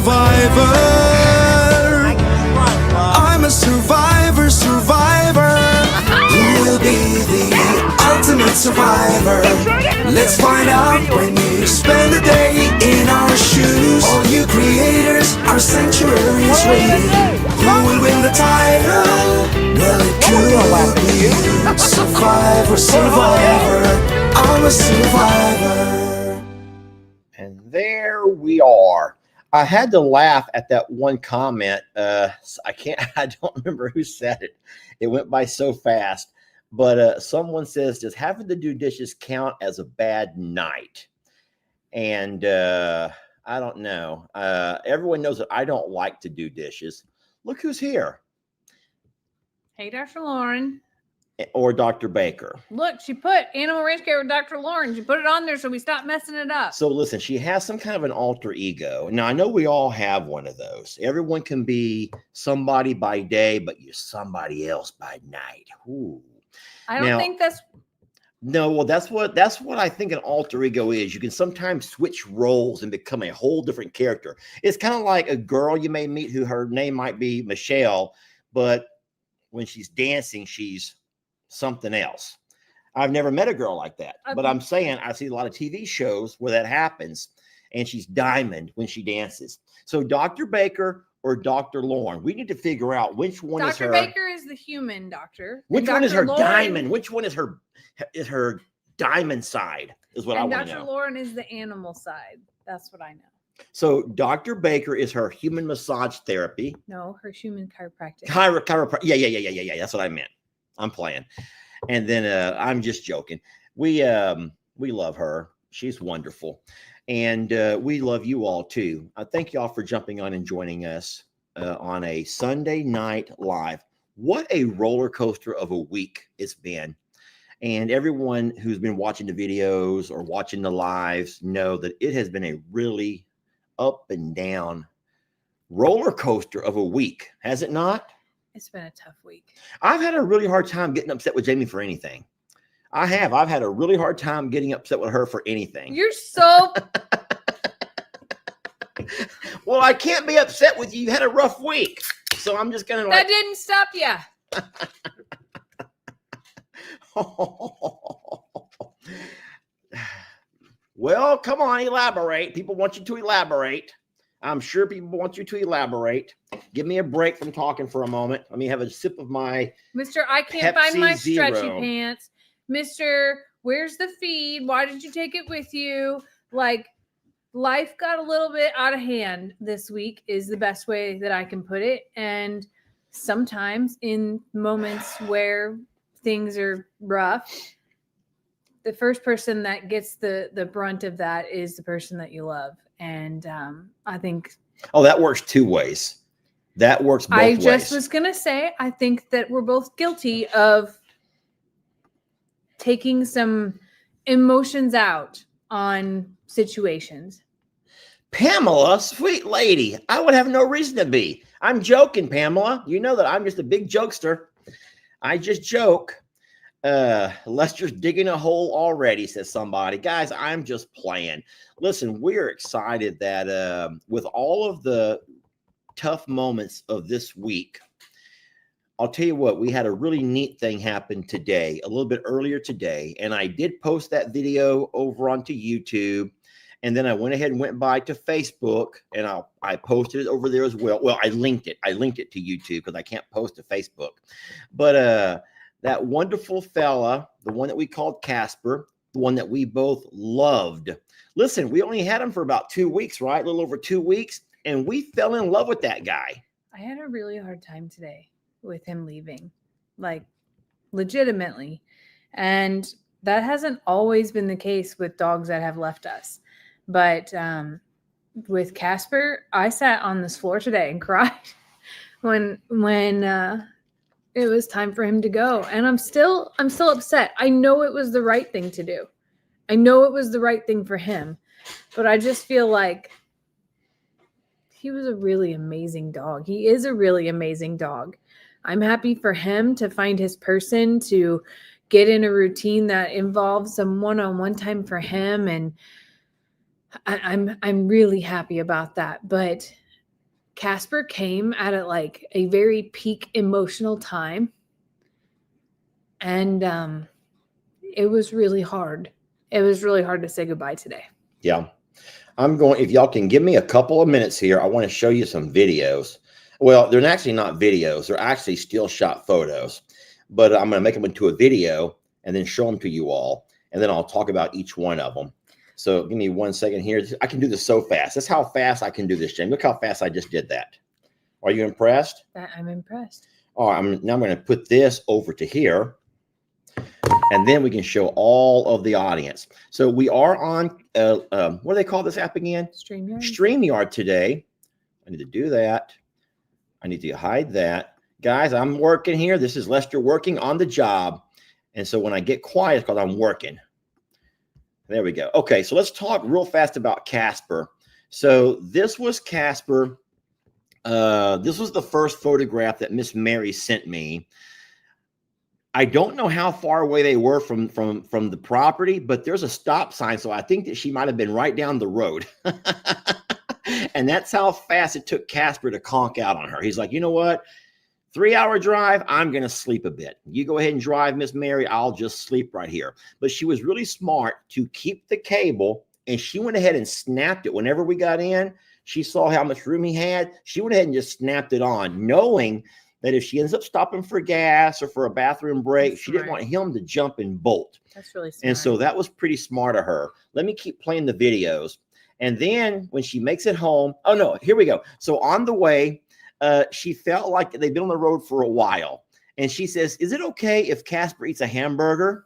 survivor. I'm a survivor, survivor. Who will be the ultimate survivor? Let's find out when you spend a day in our shoes. All you creators, our sanctuary is waiting. Who will win the title? Well, it could be you. Survivor, survivor. I'm a survivor. And there we are. I had to laugh at that one comment. I don't remember who said it. It went by so fast. But someone says, does having to do dishes count as a bad night? And I don't know. Everyone knows that I don't like to do dishes. Look who's here. Hey, Dr. Lauren. Or Dr. Baker. Look, she put Animal Ranch Care with Dr. Lauren. She put it on there so we stop messing it up. So listen, she has some kind of an alter ego. Now, I know we all have one of those. Everyone can be somebody by day, but you're somebody else by night. Ooh. I don't think that's... No, well, that's what I think an alter ego is. You can sometimes switch roles and become a whole different character. It's kind of like a girl you may meet who her name might be Michelle, but when she's dancing, she's something else. I've never met a girl like that, but I'm saying I see a lot of TV shows where that happens, and she's Diamond when she dances. So Dr. Baker or Dr. Lauren, we need to figure out which one is her. Dr. Baker is the human doctor. Which one is her diamond? Which one is her diamond side is what I want to know. Dr. Lauren is the animal side. That's what I know. So Dr. Baker is her human massage therapy. No, her human chiropractic. Chiropractic. Yeah. That's what I meant. I'm playing. And then I'm just joking. We love her. She's wonderful. And we love you all too. I thank y'all for jumping on and joining us on a Sunday night live. What a roller coaster of a week it's been. And everyone who's been watching the videos or watching the lives know that it has been a really up and down roller coaster of a week. Has it not? It's been a tough week. I've had a really hard time getting upset with Jamie for anything. I have. I've had a really hard time getting upset with her for anything. You're so... Well, I can't be upset with you. You had a rough week. So I'm just going to That didn't stop you. Well, come on, elaborate. People want you to elaborate. I'm sure people want you to elaborate. Give me a break from talking for a moment. Let me have a sip of my Mr. I can't Pepsi find my Zero. stretchy pants. Mr. Where's the feed? Why did you take it with you? Like, life got a little bit out of hand this week is the best way that I can put it. And sometimes in moments where things are rough, the first person that gets the brunt of that is the person that you love. And I think... Oh, that works two ways. That works both ways. I just was going to say, I think that we're both guilty of taking some emotions out on situations. Pamela, sweet lady, I would have no reason to be. I'm joking, Pamela. You know that I'm just a big jokester. I just joke. Lester's digging a hole already, says somebody. Guys, I'm just playing. Listen, we're excited that with all of the tough moments of this week, I'll tell you what, we had a really neat thing happen today, a little bit earlier today, and I did post that video over onto YouTube, and then I went ahead and went by to Facebook, and I posted it over there as well. Well, I linked it to YouTube because I can't post to Facebook. But that wonderful fella, the one that we called Casper, the one that we both loved. Listen, we only had him for about 2 weeks, right? A little over 2 weeks, and we fell in love with that guy. I had a really hard time today with him leaving, like legitimately. And that hasn't always been the case with dogs that have left us. But with Casper, I sat on this floor today and cried when it was time for him to go. And I'm still upset. I know it was the right thing to do. I know it was the right thing for him, but I just feel like he was a really amazing dog. He is a really amazing dog. I'm happy for him to find his person, to get in a routine that involves some one-on-one time for him. And I'm really happy about that. But Casper came at like a very peak emotional time. And it was really hard. It was really hard to say goodbye today. Yeah. If y'all can give me a couple of minutes here, I want to show you some videos. Well, they're actually not videos. They're actually still shot photos, but I'm going to make them into a video and then show them to you all. And then I'll talk about each one of them. So give me 1 second here. I can do this so fast. That's how fast I can do this, Jane. Look how fast I just did that. Are you impressed? I'm impressed. All right. Now I'm going to put this over to here. And then we can show all of the audience. So we are on, what do they call this app again? StreamYard. StreamYard today. I need to do that. I need to hide that. Guys, I'm working here. This is Lester working on the job. And so when I get quiet, it's because I'm working. There we go. Okay, so let's talk real fast about Casper. So this was Casper. This was the first photograph that Miss Mary sent me. I don't know how far away they were from the property, but there's a stop sign, so I think that she might have been right down the road. And that's how fast it took Casper to conk out on her. He's like, you know what? 3-hour drive, I'm going to sleep a bit. You go ahead and drive, Miss Mary. I'll just sleep right here. But she was really smart to keep the cable, and she went ahead and snapped it. Whenever we got in, she saw how much room he had. She went ahead and just snapped it on, knowing that if she ends up stopping for gas or for a bathroom break, she didn't want him to jump and bolt. That's really smart. And so that was pretty smart of her. Let me keep playing the videos. And then when she makes it home, oh no, here we go. So on the way, she felt like they've been on the road for a while. And she says, is it okay if Casper eats a hamburger?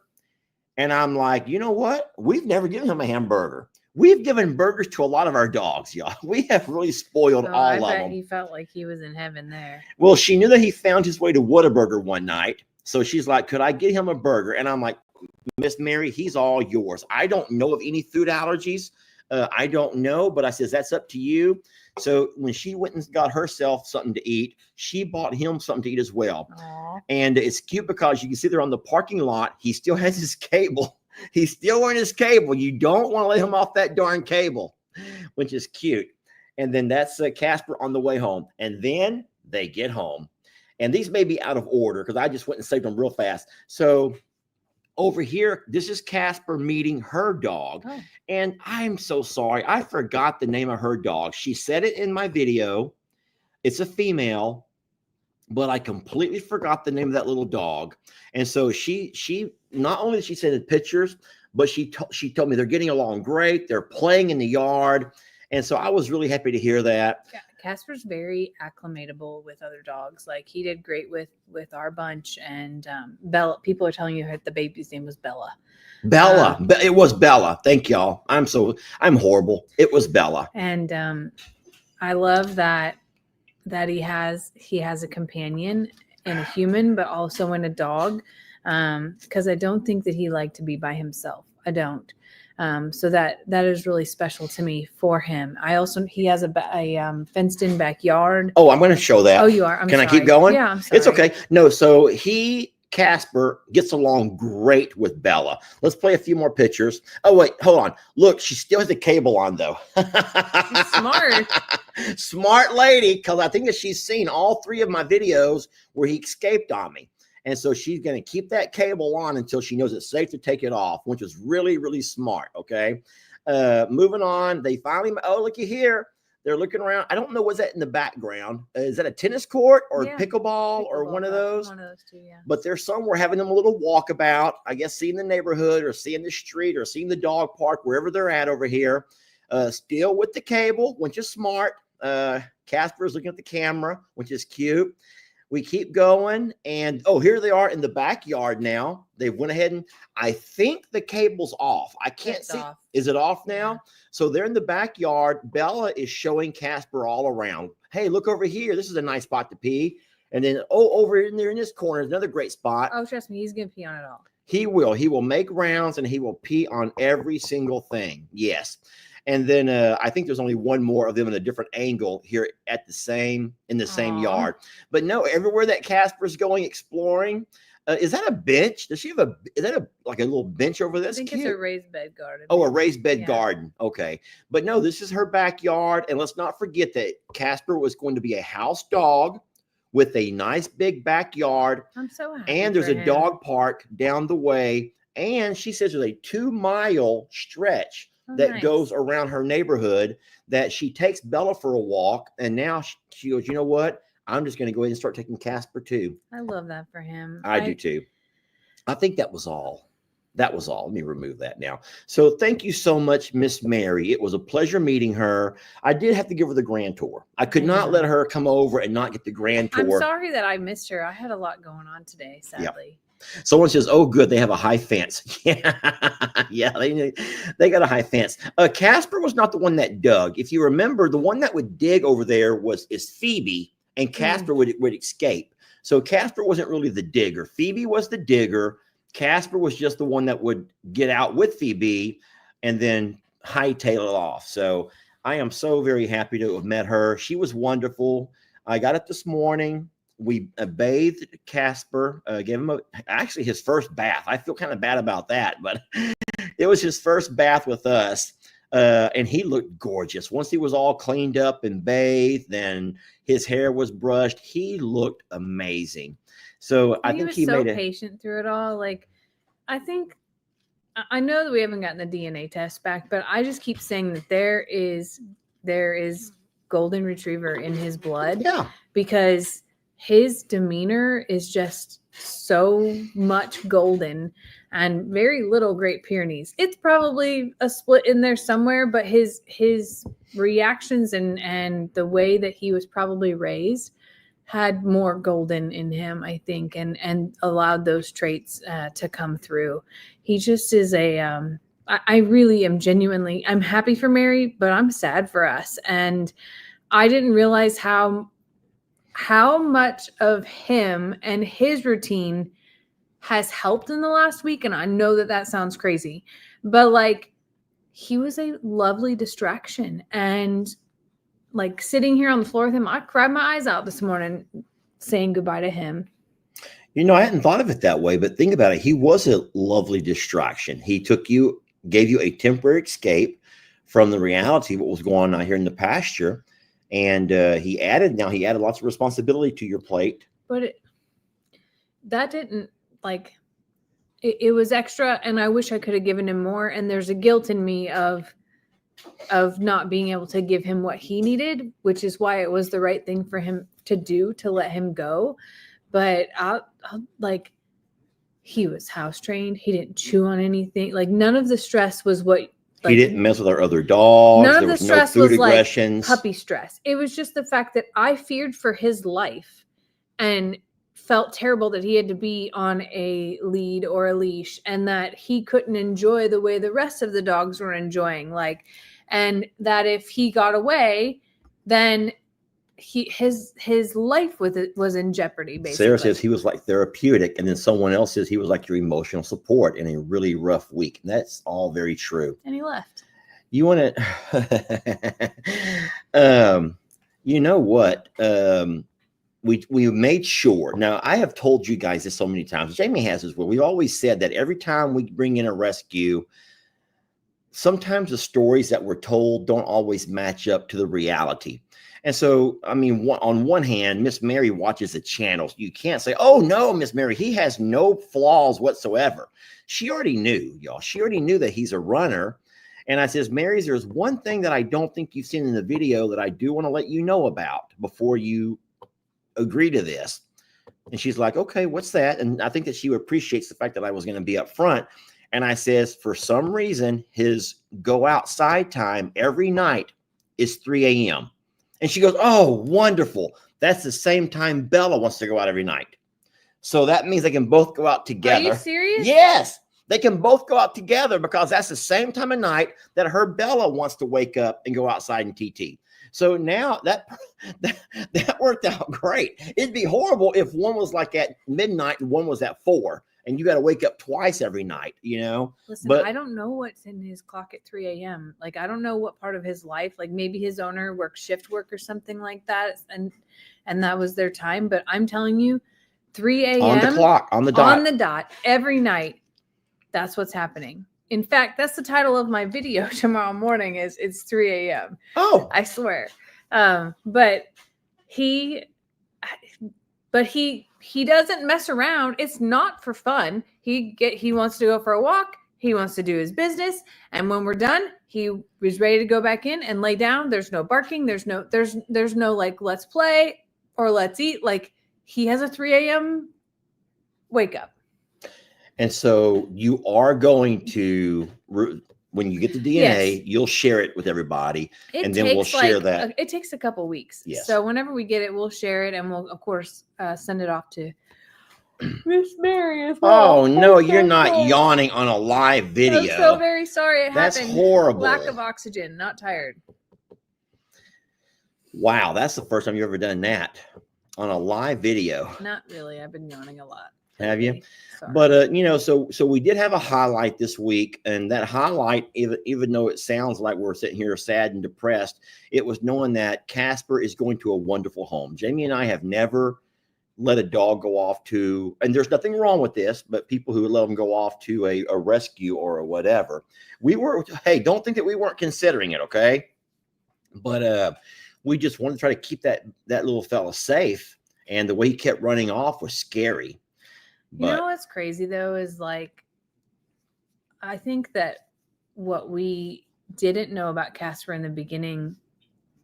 And I'm like, you know what? We've never given him a hamburger. We've given burgers to a lot of our dogs, y'all. We have really spoiled all of them. He felt like he was in heaven there. Well, she knew that he found his way to Whataburger one night. So she's like, could I get him a burger? And I'm like, Miss Mary, he's all yours. I don't know of any food allergies. I don't know, but I says, that's up to you. So when she went and got herself something to eat, she bought him something to eat as well. Aww. And it's cute because you can see there on the parking lot, he still has his cable. He's still wearing his cable. You don't want to let him off that darn cable, which is cute. And then that's Casper on the way home. And then they get home. And these may be out of order because I just went and saved them real fast. So over here, this is Casper meeting her dog. Oh. And I'm so sorry. I forgot the name of her dog. She said it in my video. It's a female, but I completely forgot the name of that little dog. And so she not only did she send pictures, but she told me they're getting along great. They're playing in the yard. And so I was really happy to hear that. Yeah, Casper's very acclimatable with other dogs. Like he did great with our bunch. And Bella, people are telling you that the baby's name was Bella. Bella. It was Bella. Thank y'all. I'm horrible. It was Bella. And I love that he has a companion and a human, but also in a dog. Because I don't think that he liked to be by himself. I don't. So that is really special to me for him. He has a fenced in backyard. Oh, I'm going to show that. Oh, you are. Can I keep going? Yeah, I'm sorry. It's okay. No, so Casper gets along great with Bella. Let's play a few more pictures. Oh, wait, hold on. Look, she still has the cable on though. Smart. Smart lady. Because I think that she's seen all 3 of my videos where he escaped on me. And so she's going to keep that cable on until she knows it's safe to take it off, which is really, really smart. Okay. Moving on. They finally, oh, looky here. They're looking around. I don't know what's that in the background. Is that a tennis court or pickleball or one of those? One of those 2, yeah. But there's somewhere having them a little walkabout, I guess, seeing the neighborhood or seeing the street or seeing the dog park, wherever they're at over here. Still with the cable, which is smart. Casper's looking at the camera, which is cute. We keep going, and oh, here they are in the backyard now. They went ahead and I think the cable's off. I can't see. Off. Is it off now? Yeah. So they're in the backyard. Bella is showing Casper all around. Hey, look over here. This is a nice spot to pee. And then, over in there in this corner is another great spot. Oh, trust me, he's going to pee on it all. He will. He will make rounds, and he will pee on every single thing. Yes. And then I think there's only one more of them in a different angle here in the same yard. But no, everywhere that Casper's going exploring, Is that a bench? Does she have is that like a little bench over there? I think Cute. it's a raised bed garden. Oh, a raised bed Yeah. garden. Okay. But no, this is her backyard. And let's not forget that Casper was going to be a house dog with a nice big backyard. I'm so happy. And there's for a him. dog park down the way. And she says there's a 2-mile stretch Oh, that nice. goes around her neighborhood that she takes Bella for a walk. And now she goes, you know what? I'm just going to go ahead and start taking Casper too. I love that for him. I do too. I think that was all. That was all. Let me remove that now. So thank you so much, Miss Mary. It was a pleasure meeting her. I did have to give her the grand tour. I could not let her come over and not get the grand tour. I'm sorry that I missed her. I had a lot going on today, sadly. Someone says, "Oh, good, they have a high fence." Yeah, yeah, they got a high fence. Casper was not the one that dug. If you remember, the one that would dig over there is Phoebe, and Casper would escape. So Casper wasn't really the digger. Phoebe was the digger. Casper was just the one that would get out with Phoebe and then hightail it off. So I am so very happy to have met her. She was wonderful. I got it this morning. We bathed Casper, gave him actually his first bath. I feel kind of bad about that, but it was his first bath with us. And he looked gorgeous. Once he was all cleaned up and bathed and his hair was brushed, he looked amazing. So I think was he so made patient through it all. Like, I know that we haven't gotten the DNA test back, but I just keep saying that there is golden retriever in his blood. Yeah. Because his demeanor is just so much golden and very little Great Pyrenees. It's probably a split in there somewhere, but his reactions and the way that he was probably raised had more golden in him, I think, and allowed those traits to come through. He just is I really am genuinely, I'm happy for Mary, but I'm sad for us. And I didn't realize how much of him and his routine has helped in the last week. And I know that sounds crazy, but like, he was a lovely distraction. And like sitting here on the floor with him, I cried my eyes out this morning saying goodbye to him. You know, I hadn't thought of it that way, but think about it. He was a lovely distraction. He gave you a temporary escape from the reality of what was going on out here in the pasture. And he added lots of responsibility to your plate. But that didn't it was extra, and I wish I could have given him more. And there's a guilt in me of not being able to give him what he needed, which is why it was the right thing for him to do, to let him go. But he was house trained. He didn't chew on anything. Like, none of the stress was what. He didn't mess with our other dogs. None of there the was stress no food was aggressions. like puppy stress. It was just the fact that I feared for his life and felt terrible that he had to be on a lead or a leash, and that he couldn't enjoy the way the rest of the dogs were enjoying. And that if he got away, then his life was in jeopardy, basically. Sarah says he was like therapeutic, and then someone else says he was like your emotional support in a really rough week. And that's all very true. And he left. You want to, you know what? We made sure. Now, I have told you guys this so many times. Jamie has as well. We always said that every time we bring in a rescue, sometimes the stories that we're told don't always match up to the reality. And so, I mean, on one hand, Miss Mary watches the channels. You can't say, "Oh no, Miss Mary, he has no flaws whatsoever." She already knew, y'all. She already knew that he's a runner. And I says, "Mary, there's one thing that I don't think you've seen in the video that I do want to let you know about before you agree to this." And she's like, "Okay, what's that?" And I think that she appreciates the fact that I was going to be up front. And I says, for some reason, his go outside time every night is 3 a.m. And she goes, "Oh, wonderful. That's the same time Bella wants to go out every night." So that means they can both go out together. Are you serious? Yes. They can both go out together because that's the same time of night that her Bella wants to wake up and go outside and TT. So now that worked out great. It'd be horrible if one was like at midnight and one was at 4, and you got to wake up twice every night, you know? Listen, but I don't know what's in his clock at 3 a.m. Like, I don't know what part of his life, like maybe his owner works shift work or something like that. And that was their time. But I'm telling you, 3 a.m. On the clock, on the dot. On the dot, every night. That's what's happening. In fact, that's the title of my video tomorrow morning is it's 3 a.m. Oh, I swear. But he doesn't mess around. It's not for fun. He wants to go for a walk. He wants to do his business. And when we're done, he was ready to go back in and lay down. There's no barking. There's no like, let's play or let's eat. Like he has a 3 a.m. wake up. and so you are going to, when you get the DNA, Yes. you'll share it with everybody. It And then we'll takes, share like, that. It takes a couple weeks. Yes. So whenever we get it, we'll share it, and we'll of course send it off to Miss Mary as well. Oh no, I'm you're so not sorry. yawning on a live video. I'm so very sorry it That's happened. horrible. Lack of oxygen. Not tired. Wow, that's the first time you've ever done that on a live video. Not really. I've been yawning a lot. Have you? lately. Sorry. But you know, so we did have a highlight this week, and that highlight, even though it sounds like we're sitting here sad and depressed, it was knowing that Casper is going to a wonderful home. Jamie and I have never let a dog go off to, and there's nothing wrong with this, but people who let them go off to a rescue or a whatever. We were, hey, don't think that we weren't considering it, okay? But we just wanted to try to keep that little fella safe, and the way he kept running off was scary. You know what's crazy though is like, I think that what we didn't know about Casper in the beginning,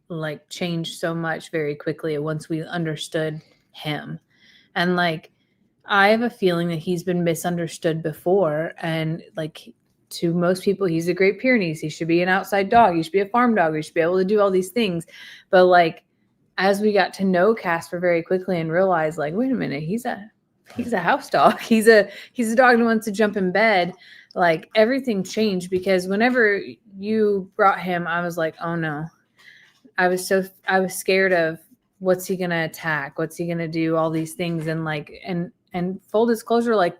like changed so much very quickly once we understood him. And like, I have a feeling that he's been misunderstood before. And like to most people, he's a Great Pyrenees. He should be an outside dog. He should be a farm dog. He should be able to do all these things. But like, as we got to know Casper very quickly and realized like, wait a minute, he's a house dog. He's a dog that wants to jump in bed. Like everything changed because whenever you brought him, I was like, oh no. I was scared of what's he gonna attack? What's he gonna do? All these things. And like, and full disclosure, like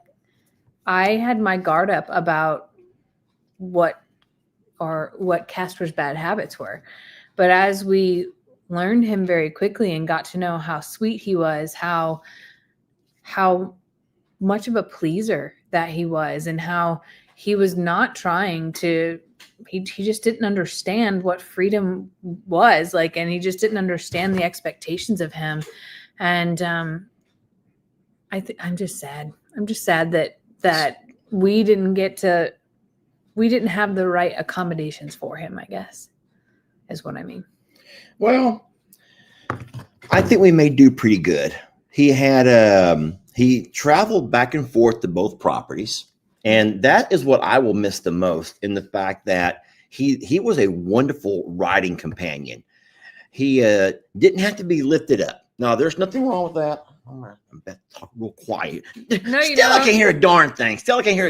I had my guard up about what Casper's bad habits were. But as we learned him very quickly and got to know how sweet he was, how much of a pleaser that he was, and how he was not trying to, he just didn't understand what freedom was like, and he just didn't understand the expectations of him. And I'm just sad. I'm just sad that we didn't have the right accommodations for him, I guess, is what I mean. Well, I think we may do pretty good. He had he traveled back and forth to both properties, and that is what I will miss the most, in the fact that he was a wonderful riding companion. He didn't have to be lifted up. Now, there's nothing wrong with that. I'm gonna talk real quiet. No, you Stella don't. can't hear a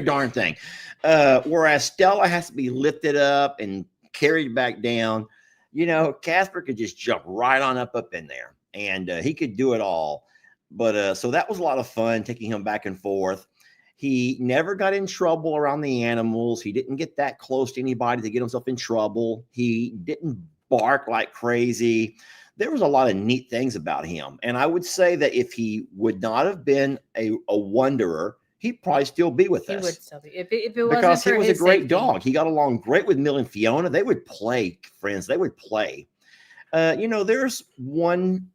darn thing. Whereas Stella has to be lifted up and carried back down. You know, Casper could just jump right on up in there, and he could do it all. But so that was a lot of fun, taking him back and forth. He never got in trouble around the animals. He didn't get that close to anybody to get himself in trouble. He didn't bark like crazy. There was a lot of neat things about him. And I would say that if he would not have been a wanderer, he'd probably still be with us. He would still be. If it wasn't Because he for was a his great safety. dog. He got along great with Mill and Fiona. They would play, friends. They would play. You know, there's one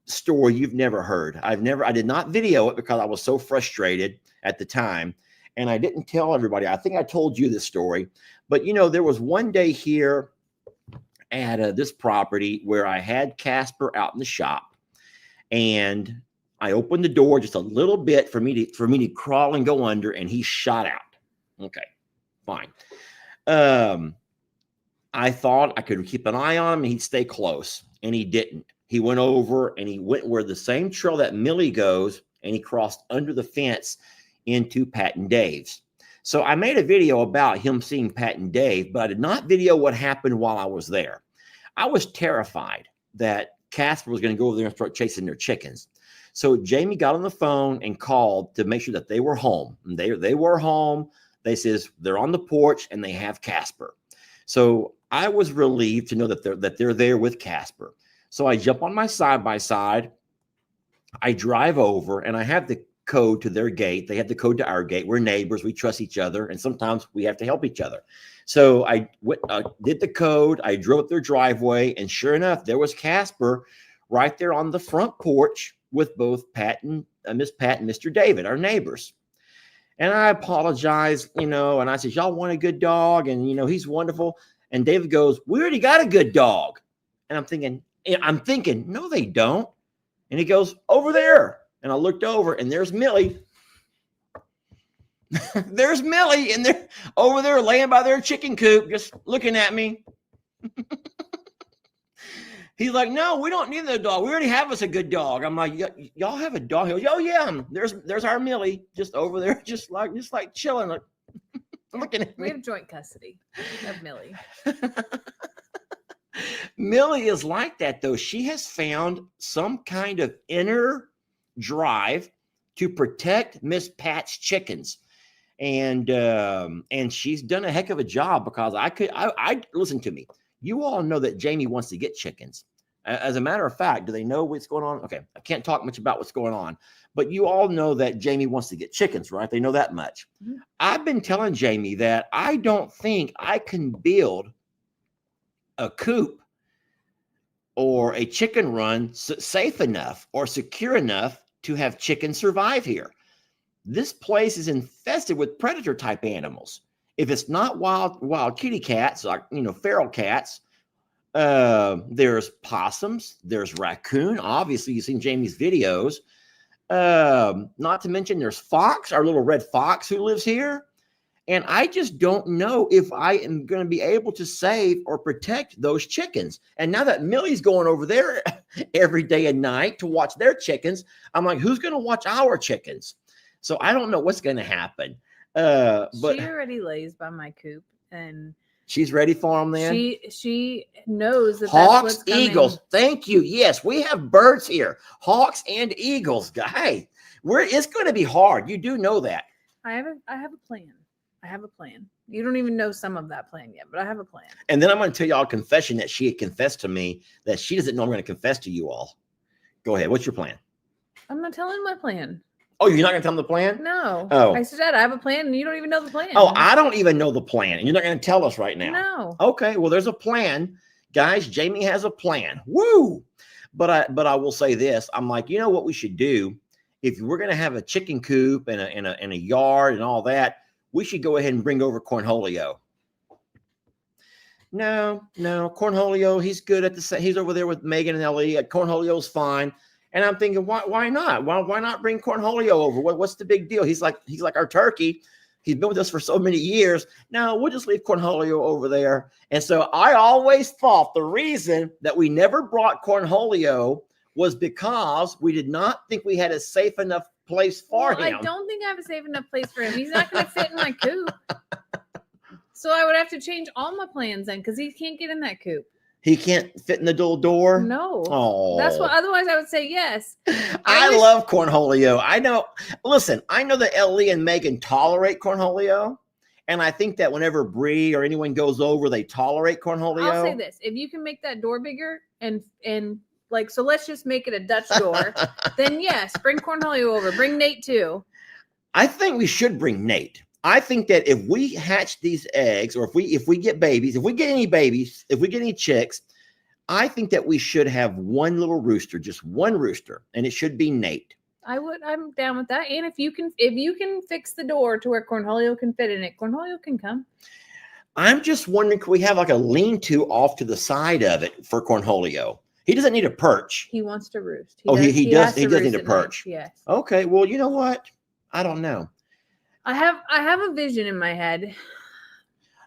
story you've never heard. I did not video it because I was so frustrated at the time, and I didn't tell everybody. I think I told you this story, but you know, there was one day here at this property where I had Casper out in the shop, and I opened the door just a little bit for me to crawl and go under, and he shot out. Okay, fine. I thought I could keep an eye on him and he'd stay close, and he didn't. He went over and he went where the same trail that Millie goes, and he crossed under the fence into Pat and Dave's. So I made a video about him seeing Pat and Dave, but I did not video what happened while I was there. I was terrified that Casper was going to go over there and start chasing their chickens. So Jamie got on the phone and called to make sure that they were home. And they were home. They says they're on the porch and they have Casper. So I was relieved to know that they're there with Casper. So I jump on my side-by-side. I drive over, and I have the code to their gate. They have the code to our gate. We're neighbors. We trust each other. And sometimes we have to help each other. So I did the code. I drove up their driveway. And sure enough, there was Casper right there on the front porch with both Pat and Miss Pat and Mr. David, our neighbors. And I apologized, and I said, y'all want a good dog? And, he's wonderful. And David goes, we already got a good dog. And I'm thinking, no, they don't. And he goes, over there. And I looked over, and there's Millie. There's Millie, and they're over there laying by their chicken coop, just looking at me. He's like, no, we don't need a dog. We already have us a good dog. I'm like, y'all have a dog? He goes, oh yeah, there's our Millie, just over there, just like chilling, like looking at me. We have joint custody of Millie. Millie is like that though. She has found some kind of inner drive to protect Miss Pat's chickens. And she's done a heck of a job, because I listen to me. You all know that Jamie wants to get chickens. As a matter of fact, do they know what's going on? Okay, I can't talk much about what's going on, but you all know that Jamie wants to get chickens, right? They know that much. Mm-hmm. I've been telling Jamie that I don't think I can build a coop or a chicken run safe enough or secure enough to have chickens survive here. This place is infested with predator type animals. If it's not wild kitty cats, like, feral cats, there's possums, there's raccoon. Obviously, you've seen Jamie's videos. Not to mention there's fox, our little red fox who lives here. And I just don't know if I am going to be able to save or protect those chickens. And now that Millie's going over there every day and night to watch their chickens, I'm like, who's going to watch our chickens? So I don't know what's going to happen. But she already lays by my coop, and she's ready for them. Then she knows that hawks, that's what's eagles. Thank you. Yes, we have birds here, hawks and eagles. Hey, it's going to be hard. You do know that. I have a plan. I have a plan. You don't even know some of that plan yet, but I have a plan. And then I'm going to tell y'all a confession that she had confessed to me that she doesn't know I'm going to confess to you all. Go ahead. What's your plan? I'm not telling my plan. Oh, you're not going to tell them the plan? No. Oh. I said, Dad, I have a plan, and you don't even know the plan. Oh, I don't even know the plan, and you're not going to tell us right now. No. Okay, well, there's a plan. Guys, Jamie has a plan. Woo! But I will say this. I'm like, you know what we should do? If we're going to have a chicken coop and a yard and all that, we should go ahead and bring over Cornholio. No, Cornholio, he's good at he's over there with Megan and Ellie. Cornholio's fine. And I'm thinking, why not? Why not bring Cornholio over? What's the big deal? He's like our turkey. He's been with us for so many years. No, we'll just leave Cornholio over there. And so I always thought the reason that we never brought Cornholio was because we did not think we had a safe enough place for him. I don't think I have a safe enough place for him. He's not going to fit in my coop. So I would have to change all my plans then, because he can't get in that coop. He can't fit in the little door? No. Oh. That's what, otherwise I would say yes. I love Cornholio. I know that Ellie and Megan tolerate Cornholio. And I think that whenever Bree or anyone goes over, they tolerate Cornholio. I'll say this. If you can make that door bigger and like, so let's just make it a Dutch door, then yes, bring Cornholio over. Bring Nate too. I think we should bring Nate. I think that if we hatch these eggs, or if we get babies, if we get any chicks, I think that we should have one little rooster, just one rooster, and it should be Nate. I'm down with that. And if you can fix the door to where Cornholio can fit in it, Cornholio can come. I'm just wondering, could we have like a lean-to off to the side of it for Cornholio? He doesn't need a perch. He wants to roost. He does need a perch. Yes. Okay. Well, you know what? I don't know. I have a vision in my head.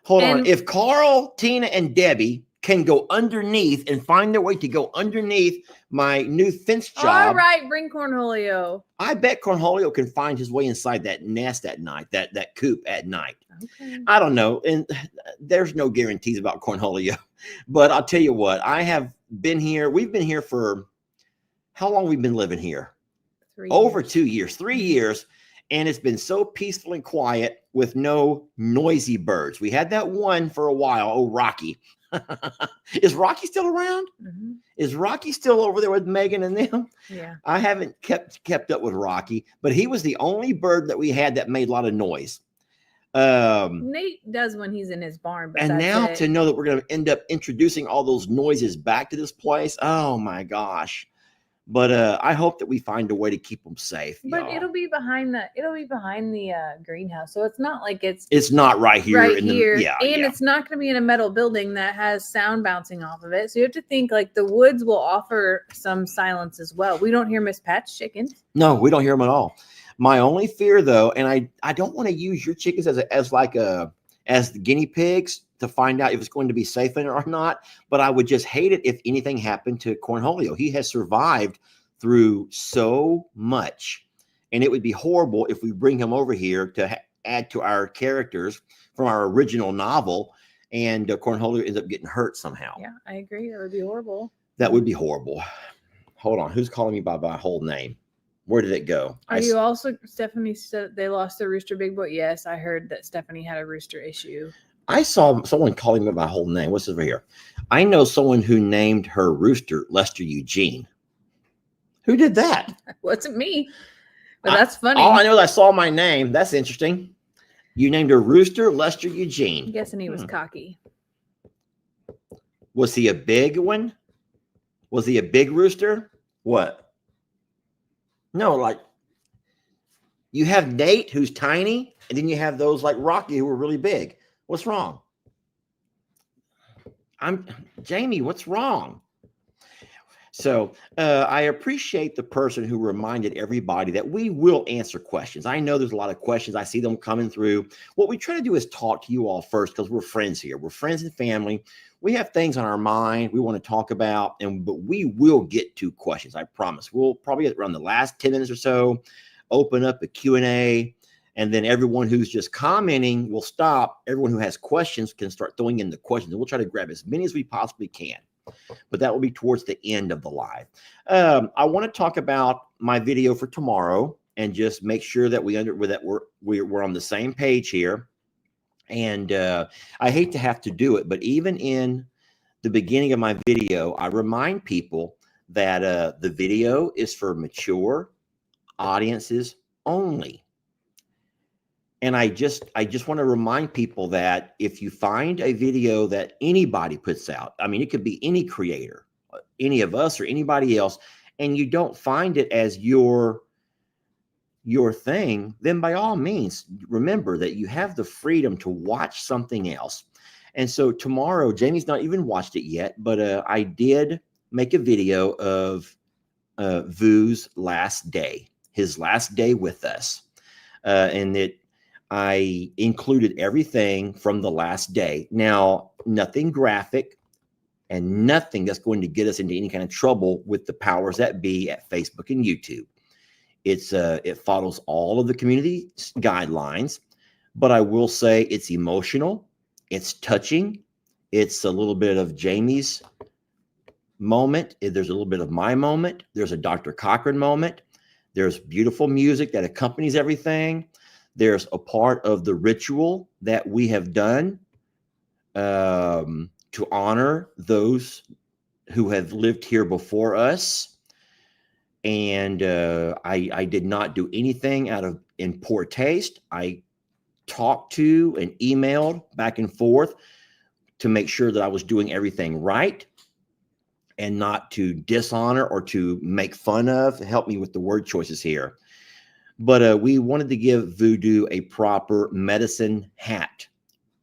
Hold on. If Carl, Tina, and Debbie can go underneath and find their way to go underneath my new fence job. All right, bring Cornholio. I bet Cornholio can find his way inside that nest at night, that coop at night. Okay. I don't know. And there's no guarantees about Cornholio. But I'll tell you what, I have been here. We've been here for how long? We've been living here? 3 Over years. 2 years, 3 years. And it's been so peaceful and quiet with no noisy birds. We had that one for a while. Oh, Rocky. Is Rocky still around? Mhm. Is Rocky still over there with Megan and them? Yeah. I haven't kept up with Rocky, but he was the only bird that we had that made a lot of noise. Nate does when he's in his barn, but And that's now it. to know that we're going to end up introducing all those noises back to this place, oh my gosh! But I hope that we find a way to keep them safe. But y'all. it'll be behind the greenhouse, so it's not like it's It's not right here. right in here, The, yeah, and yeah. it's not going to be in a metal building that has sound bouncing off of it. So you have to think like the woods will offer some silence as well. We don't hear Miss Pat's chickens. No, we don't hear them at all. My only fear, though, and I don't want to use your chickens as the guinea pigs to find out if it's going to be safe in it or not. But I would just hate it if anything happened to Cornholio. He has survived through so much, and it would be horrible if we bring him over here to add to our characters from our original novel, and Cornholio ends up getting hurt somehow. Yeah, I agree. That would be horrible. That would be horrible. Hold on, who's calling me by my whole name? Where did it go? Are you also, Stephanie said they lost their rooster, Big Boy? Yes, I heard that Stephanie had a rooster issue. I saw someone calling me by my whole name. What's over here? I know someone who named her rooster Lester Eugene. Who did that? It wasn't me, but that's funny. All I know is I saw my name. That's interesting. You named her rooster Lester I'm Eugene. guessing he was cocky. Was he a big one? Was he a big rooster? What? No, like you have Nate who's tiny, and then you have those like Rocky who are really big. What's wrong? Jamie, what's wrong? So I appreciate the person who reminded everybody that we will answer questions. I know there's a lot of questions. I see them coming through. What we try to do is talk to you all first because we're friends here. We're friends and family. We have things on our mind we want to talk about, but we will get to questions. I promise. We'll probably around the last 10 minutes or so open up a Q&A, and then everyone who's just commenting will stop. Everyone who has questions can start throwing in the questions, and we'll try to grab as many as we possibly can. But that will be towards the end of the live. I want to talk about my video for tomorrow and just make sure that we're on the same page here. And I hate to have to do it, but even in the beginning of my video, I remind people that the video is for mature audiences only. And I just want to remind people that if you find a video that anybody puts out, I mean, it could be any creator, any of us or anybody else, and you don't find it as your thing, then by all means, remember that you have the freedom to watch something else. And so tomorrow, Jamie's not even watched it yet, but I did make a video of Vu's last day, his last day with us. And I included everything from the last day. Now, nothing graphic and nothing that's going to get us into any kind of trouble with the powers that be at Facebook and YouTube. It follows all of the community guidelines, but I will say it's emotional, it's touching, it's a little bit of Jamie's moment, there's a little bit of my moment, there's a Dr. Cochran moment, there's beautiful music that accompanies everything. There's a part of the ritual that we have done to honor those who have lived here before us. And I did not do anything in poor taste. I talked to and emailed back and forth to make sure that I was doing everything right and not to dishonor or to make fun of. Help me with the word choices here. But we wanted to give Voodoo a proper medicine hat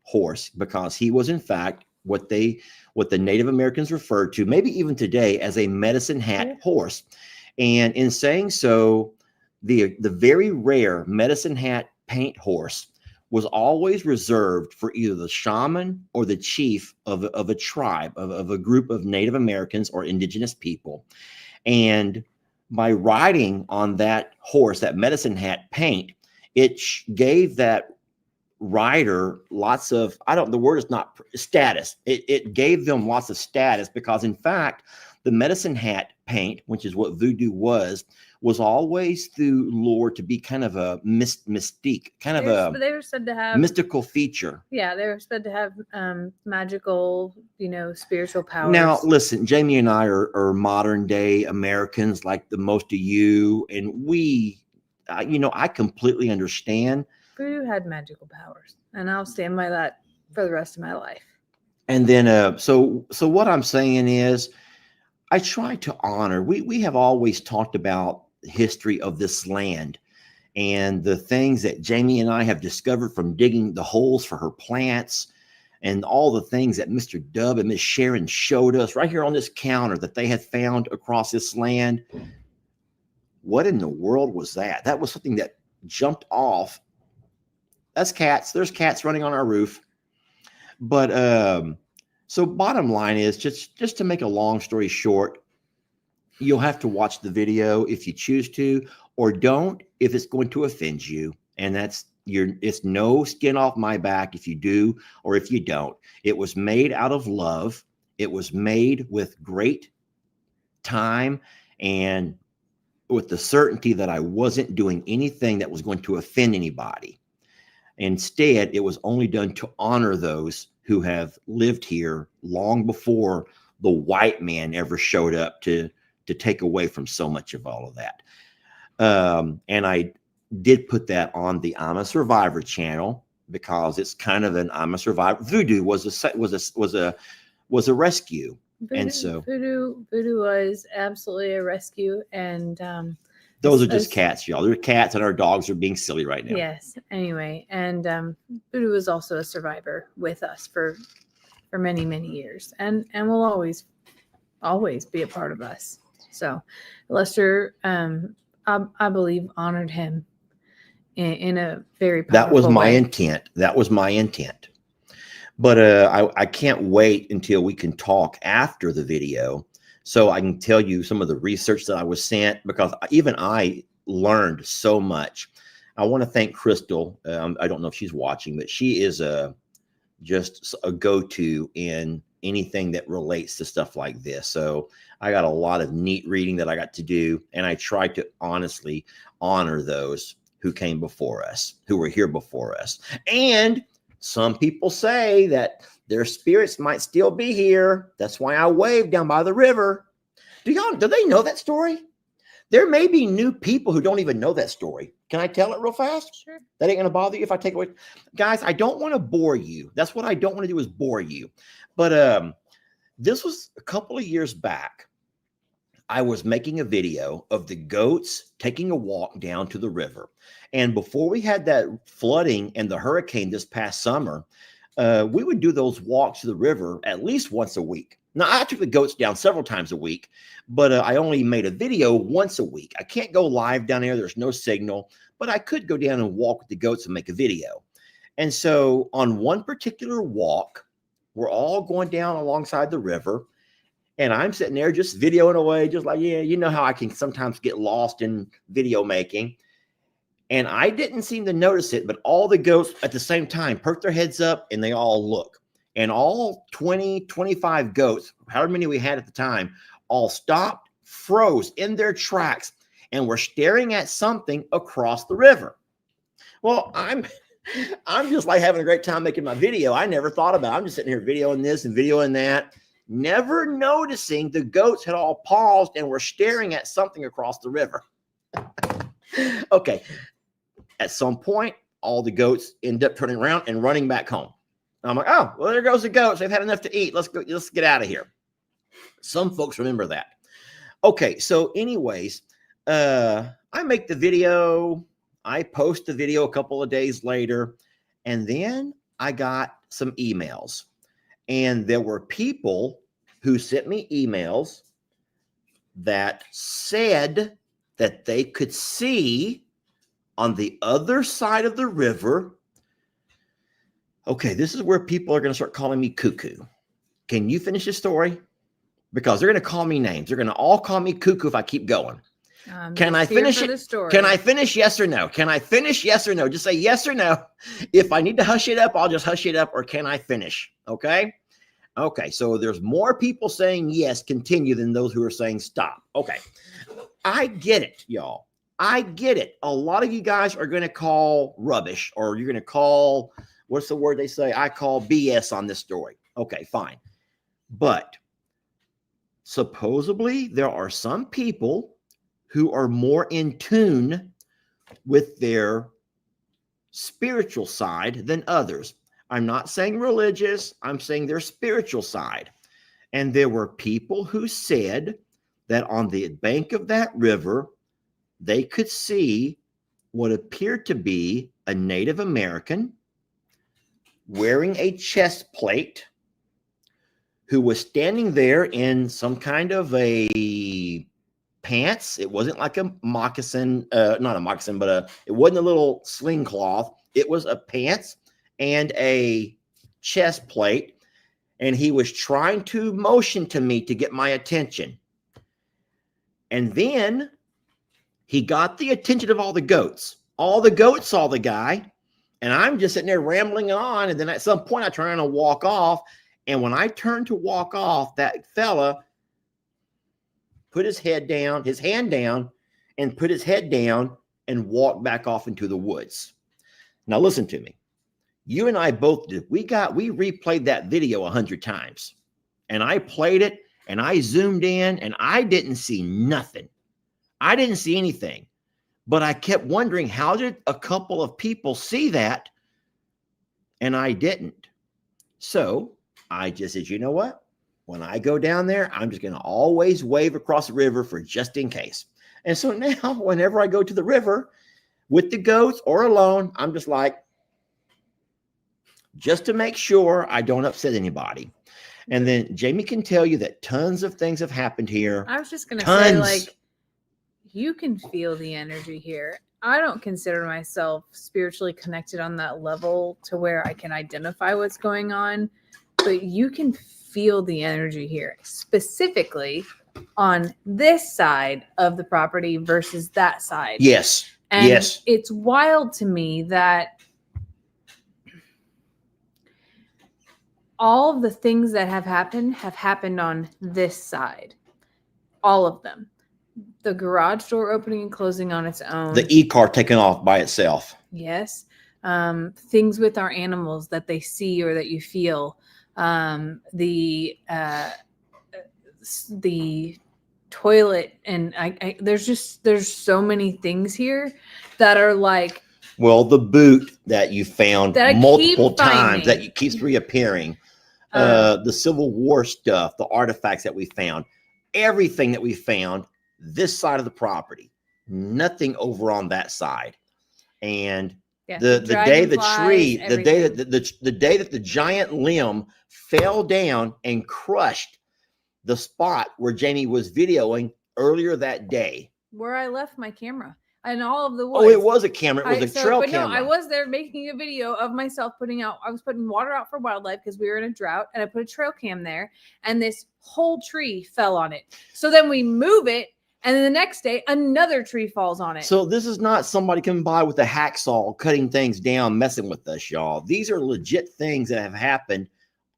horse because he was, in fact, what the Native Americans referred to, maybe even today, as a medicine hat horse. And in saying so, the very rare medicine hat paint horse was always reserved for either the shaman or the chief of a tribe, of a group of Native Americans or indigenous people. And by riding on that horse, that medicine hat paint, it gave that rider lots of, the word is not status. It gave them lots of status because, in fact, the medicine hat paint, which is what voodoo was always through lore to be kind of a mystique, kind of they were said to have mystical feature. Yeah, they were said to have magical, spiritual powers. Now, listen, Jamie and I are modern day Americans like the most of you, and we, I completely understand. Voodoo had magical powers, and I'll stand by that for the rest of my life. And then, so what I'm saying is, I try to honor. We have always talked about the history of this land and the things that Jamie and I have discovered from digging the holes for her plants, and all the things that Mr. Dub and Miss Sharon showed us right here on this counter that they had found across this land. What in the world was that? That was something that jumped off. That's cats. There's cats running on our roof. But so bottom line is, just to make a long story short, you'll have to watch the video if you choose to, or don't if it's going to offend you. And it's no skin off my back if you do or if you don't. It was made out of love. It was made with great time and with the certainty that I wasn't doing anything that was going to offend anybody. Instead, it was only done to honor those who have lived here long before the white man ever showed up to take away from so much of all of that. And I did put that on the I'm a Survivor channel because it's kind of an I'm a Survivor. Voodoo was a rescue. Voodoo, And so voodoo was absolutely a rescue. And those are just cats, y'all. They're cats, and our dogs are being silly right now. Yes. Anyway, and voodoo was also a survivor with us for many, many years, and will always be a part of us. So Lester, I believe, honored him in a very powerful That was my way. intent. That was my intent. But I can't wait until we can talk after the video so I can tell you some of the research that I was sent, because even I learned so much. I want to thank Crystal. I don't know if she's watching, but she is just a go-to in anything that relates to stuff like this. So I got a lot of neat reading that I got to do, and I tried to honestly honor those who came before us, who were here before us. And some people say that their spirits might still be here. That's why I waved down by the river. Do they know that story? There may be new people who don't even know that story. Can I tell it real fast? Sure. That ain't going to bother you if I take away. Guys, I don't want to bore you. That's what I don't want to do, is bore you. But this was a couple of years back. I was making a video of the goats taking a walk down to the river. And before we had that flooding and the hurricane this past summer, we would do those walks to the river at least once a week. Now, I took the goats down several times a week, but I only made a video once a week. I can't go live down there. There's no signal, but I could go down and walk with the goats and make a video. And so on one particular walk, we're all going down alongside the river, and I'm sitting there just videoing away, just like, yeah, you know how I can sometimes get lost in video making. And I didn't seem to notice it, but all the goats at the same time perk their heads up and they all look. And all 20, 25 goats, however many we had at the time, all stopped, froze in their tracks, and were staring at something across the river. Well, I'm just like having a great time making my video. I never thought about it. I'm just sitting here videoing this and videoing that, never noticing the goats had all paused and were staring at something across the river. Okay. At some point, all the goats end up turning around and running back home. I'm like, oh, well, there goes the goats. They've had enough to eat. Let's go. Let's get out of here. Some folks remember that. Okay. So anyways, I make the video. I post the video a couple of days later, and then I got some emails, and there were people who sent me emails that said that they could see on the other side of the river. Okay, this is where people are going to start calling me cuckoo. Can you finish the story? Because they're going to call me names. They're going to all call me cuckoo if I keep going. Can I finish it? Can I finish? Yes or no? Can I finish? Yes or no? Just say yes or no. If I need to hush it up, I'll just hush it up. Or can I finish? Okay. Okay. So there's more people saying yes, continue, than those who are saying stop. Okay. I get it, y'all. I get it. A lot of you guys are going to call rubbish, or you're going to call, what's the word they say? I call BS on this story. Okay, fine. But supposedly there are some people who are more in tune with their spiritual side than others. I'm not saying religious, I'm saying their spiritual side. And there were people who said that on the bank of that river, they could see what appeared to be a Native American wearing a chest plate, who was standing there in some kind of a pants. It wasn't like a moccasin, not a moccasin, but it wasn't a little sling cloth. It was a pants and a chest plate. And he was trying to motion to me to get my attention. And then he got the attention of all the goats. All the goats saw the guy. And I'm just sitting there rambling on. And then at some point, I turn to walk off. And when I turned to walk off, that fella put his hand down, and put his head down and walked back off into the woods. Now, listen to me. You and I both did. We replayed that video 100 times. And I played it, and I zoomed in, and I didn't see nothing. I didn't see anything. But I kept wondering, how did a couple of people see that? And I didn't. So I just said, you know what? When I go down there, I'm just going to always wave across the river for just in case. And so now, whenever I go to the river with the goats or alone, I'm just like, just to make sure I don't upset anybody. And then Jamie can tell you that tons of things have happened here. I was just going to say, like, you can feel the energy here. I don't consider myself spiritually connected on that level to where I can identify what's going on, but you can feel the energy here, specifically on this side of the property versus that side. Yes. And yes. It's wild to me that all of the things that have happened on this side. All of them. The garage door opening and closing on its own. The e-car taking off by itself. Yes. Things with our animals that they see or that you feel. The toilet, and there's so many things here that are like, well, the boot that you found multiple times that keeps reappearing, the Civil War stuff, the artifacts that we found, everything that we found this side of the property, nothing over on that side. And the day the tree, the day that the giant limb fell down and crushed the spot where Jamie was videoing earlier that day, where I left my camera and all of the woods. Oh, it was a camera. It was a trail camera. No, I was there making a video of myself I was putting water out for wildlife because we were in a drought, and I put a trail cam there, and this whole tree fell on it. So then we move it, and then the next day, another tree falls on it. So this is not somebody coming by with a hacksaw, cutting things down, messing with us, y'all. These are legit things that have happened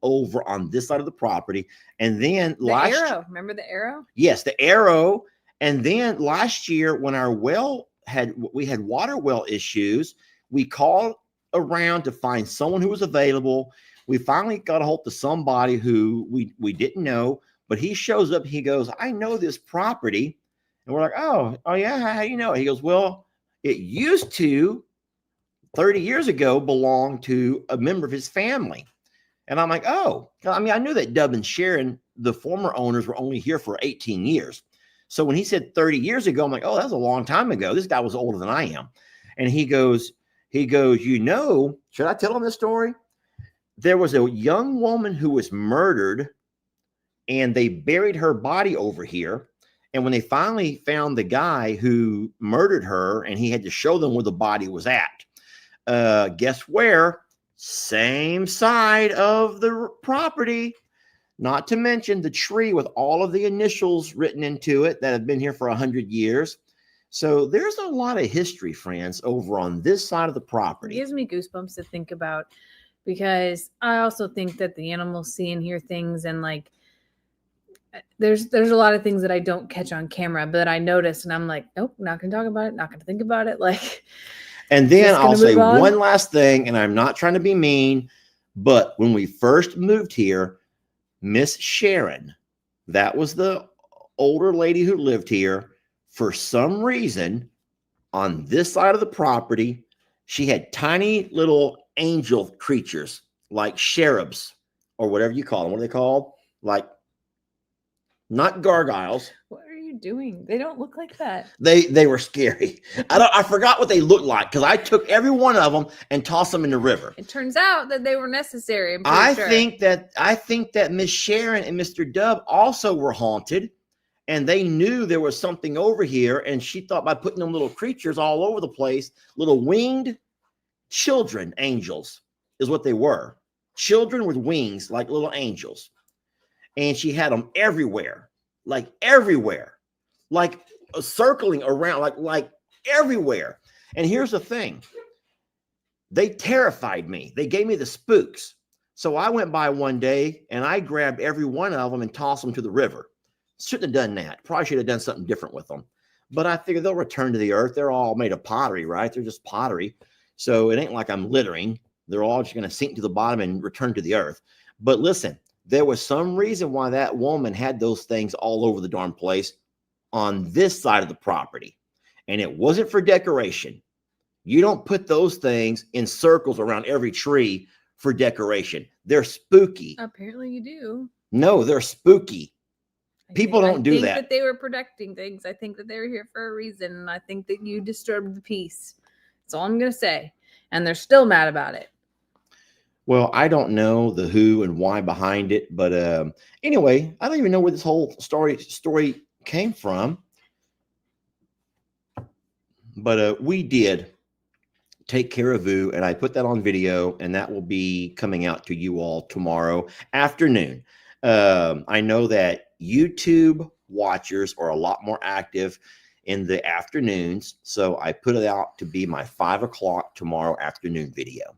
over on this side of the property. And then arrow. Remember the arrow? Yes, the arrow. And then last year, when our we had water well issues, we called around to find someone who was available. We finally got a hold of somebody who we didn't know, but he shows up. He goes, I know this property. And we're like, oh yeah, how do you know? He goes, well, it used to 30 years ago belong to a member of his family. And I'm like, oh, I mean, I knew that Dub and Sharon, the former owners, were only here for 18 years. So when he said 30 years ago, I'm like, oh, that's a long time ago. This guy was older than I am. And he goes, you know, should I tell him this story? There was a young woman who was murdered, and they buried her body over here. And when they finally found the guy who murdered her, and he had to show them where the body was at, guess where? Same side of the property. Not to mention the tree with all of the initials written into it that have been here for 100 years. So there's a lot of history, friends, over on this side of the It property. gives me goosebumps to think about, because I also think that the animals see and hear things, and like there's a lot of things that I don't catch on camera, but I notice, and I'm like, nope, not gonna talk about it, not gonna think about it. Like, And then just gonna I'll say move on. one last thing, and I'm not trying to be mean, but when we first moved here, Miss Sharon, that was the older lady who lived here, for some reason on this side of the property, she had tiny little angel creatures like cherubs or whatever you call them. What are they called? Like, not gargoyles. what are you doing? They don't look like that. They were scary. I forgot what they looked like because I took every one of them and tossed them in the river. It turns out that they were necessary. I'm pretty I sure. think that Miss Sharon and Mr. Dub also were haunted, and they knew there was something over here, and she thought by putting them little creatures all over the place, little winged children, angels is what they were. Children with wings like little angels. And she had them everywhere, like circling around, like everywhere. And here's the thing. They terrified me. They gave me the spooks. So I went by one day and I grabbed every one of them and tossed them to the river. Shouldn't have done that. Probably should have done something different with them. But I figured they'll return to the earth. They're all made of pottery, right? They're just pottery. So it ain't like I'm littering. They're all just going to sink to the bottom and return to the earth. But listen, there was some reason why that woman had those things all over the darn place on this side of the property. And it wasn't for decoration. You don't put those things in circles around every tree for decoration. They're spooky. Apparently you do. No, they're spooky. People don't do I think that. that they were protecting things. I think that they were here for a reason. And I think that you disturbed the peace. That's all I'm going to say. And they're still mad about it. Well, I don't know the who and why behind it. But anyway, I don't even know where this whole story came from. But we did take care of Vu, and I put that on video, and that will be coming out to you all tomorrow afternoon. I know that YouTube watchers are a lot more active in the afternoons, so I put it out to be my 5 o'clock tomorrow afternoon video.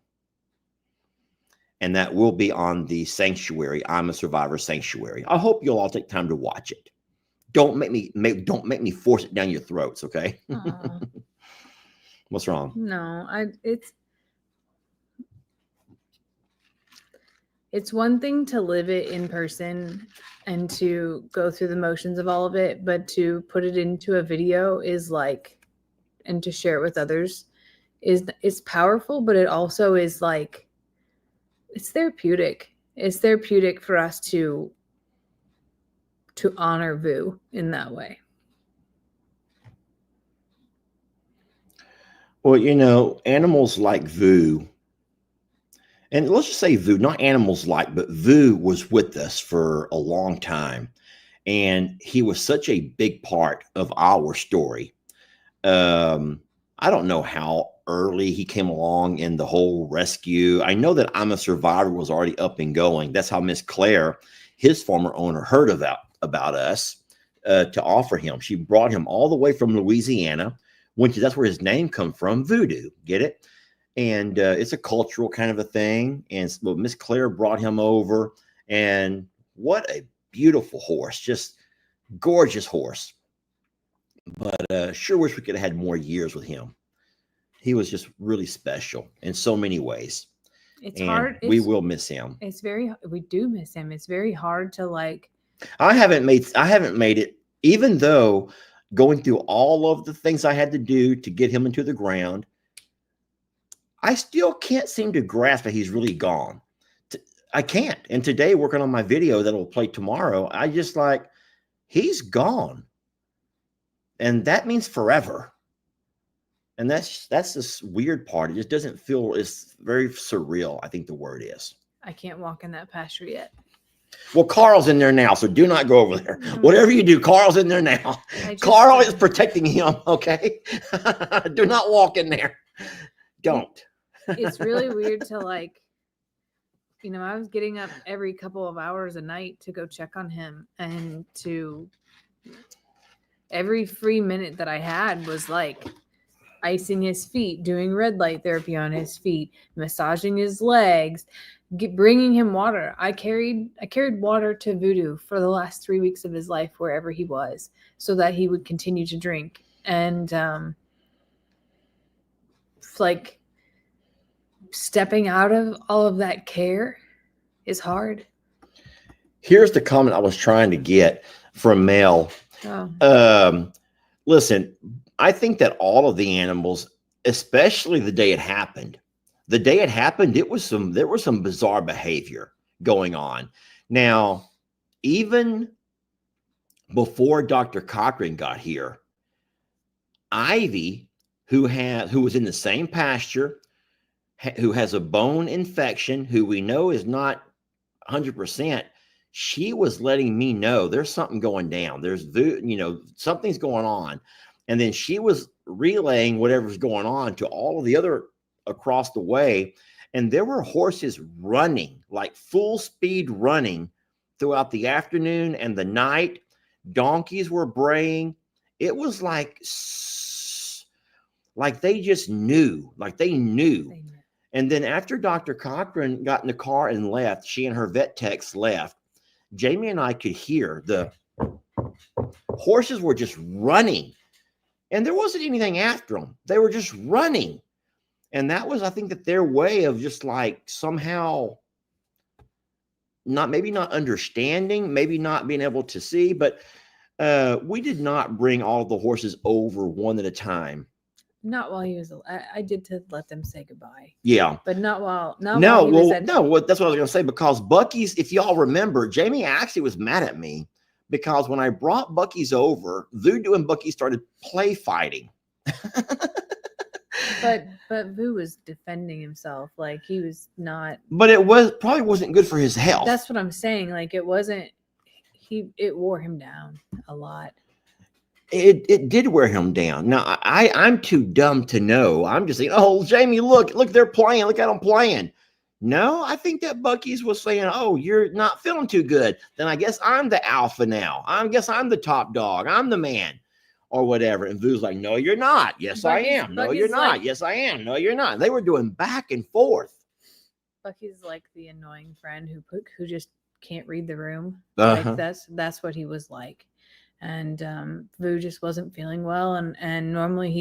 And that will be on the Sanctuary. I'm a Survivor Sanctuary. I hope you'll all take time to watch it. Don't make me force it down your throats, okay? What's wrong? No, it's one thing to live it in person and to go through the motions of all of it, but to put it into a video is like, and to share it with others is powerful, but it also is like, it's therapeutic. It's therapeutic for us to honor Vu in that way. Well, you know, animals like Vu, and let's just say Vu, not animals like, but Vu was with us for a long time. And he was such a big part of our story. I don't know how early he came along in the whole rescue. I know that I'm a Survivor was already up and going. That's how Miss Claire, his former owner, heard about us to offer him. She brought him all the way from Louisiana, that's where his name come from, Voodoo. Get it? And it's a cultural kind of a thing. And so Miss Claire brought him over, and what a beautiful horse, just gorgeous horse. But sure wish we could have had more years with him. He was just really special in so many ways. It's and hard. We will miss him. We do miss him. It's very hard to like. I haven't made it, even though going through all of the things I had to do to get him into the ground. I still can't seem to grasp that he's really gone. I can't. And today, working on my video that will play tomorrow, I just like, he's gone. And that means forever. And that's this weird part. It just doesn't feel, it's very surreal, I think the word is. I can't walk in that pasture yet. Well, Carl's in there now, so do not go over there. Whatever you do, Carl's in there now. Carl is protecting him, okay? Do not walk in there. Don't. It's really weird to like, you know, I was getting up every couple of hours a night to go check on him and to every free minute that I had was like icing his feet, doing red light therapy on his feet, massaging his legs, bringing him water. I carried water to Voodoo for the last 3 weeks of his life, wherever he was, so that he would continue to drink. And like stepping out of all of that care is hard. Here's the comment I was trying to get from Mel. Listen, I think that all of the animals, especially the day it happened, there was some bizarre behavior going on. Now, even before Dr. Cochran got here, Ivy, who was in the same pasture, who has a bone infection, who we know is not 100%, she was letting me know there's something going down. Something's going on. And then she was relaying whatever's going on to all of the other across the way. And there were horses running, like full speed running throughout the afternoon and the night. Donkeys were braying. It was like they just knew, like they knew. And then after Dr. Cochran got in the car and left, she and her vet techs left, Jamie and I could hear the horses were just running. And there wasn't anything after them. They were just running. And that was, I think, that their way of just like somehow maybe not understanding, maybe not being able to see, but we did not bring all the horses over one at a time. Not while he was. I did to let them say goodbye. Yeah, but not while. That's what I was going to say, because Bucky's. If y'all remember, Jamie actually was mad at me because when I brought Bucky's over, Voodoo and Bucky started play fighting. But Voo was defending himself, like he was not. But it probably wasn't good for his health. That's what I'm saying. Like it wasn't. It wore him down a lot. It did wear him down. Now I'm too dumb to know. I'm just saying, oh, Jamie, look, they're playing. Look at them playing. No, I think that Bucky's was saying, oh, you're not feeling too good. Then I guess I'm the alpha now. I guess I'm the top dog. I'm the man or whatever. And Voo's like, no, you're not. Yes, I am. No, you're not. Yes, I am. No, you're not. They were doing back and forth. Bucky's like the annoying friend who just can't read the room. Uh-huh. Like that's what he was like. And Voo just wasn't feeling well, and normally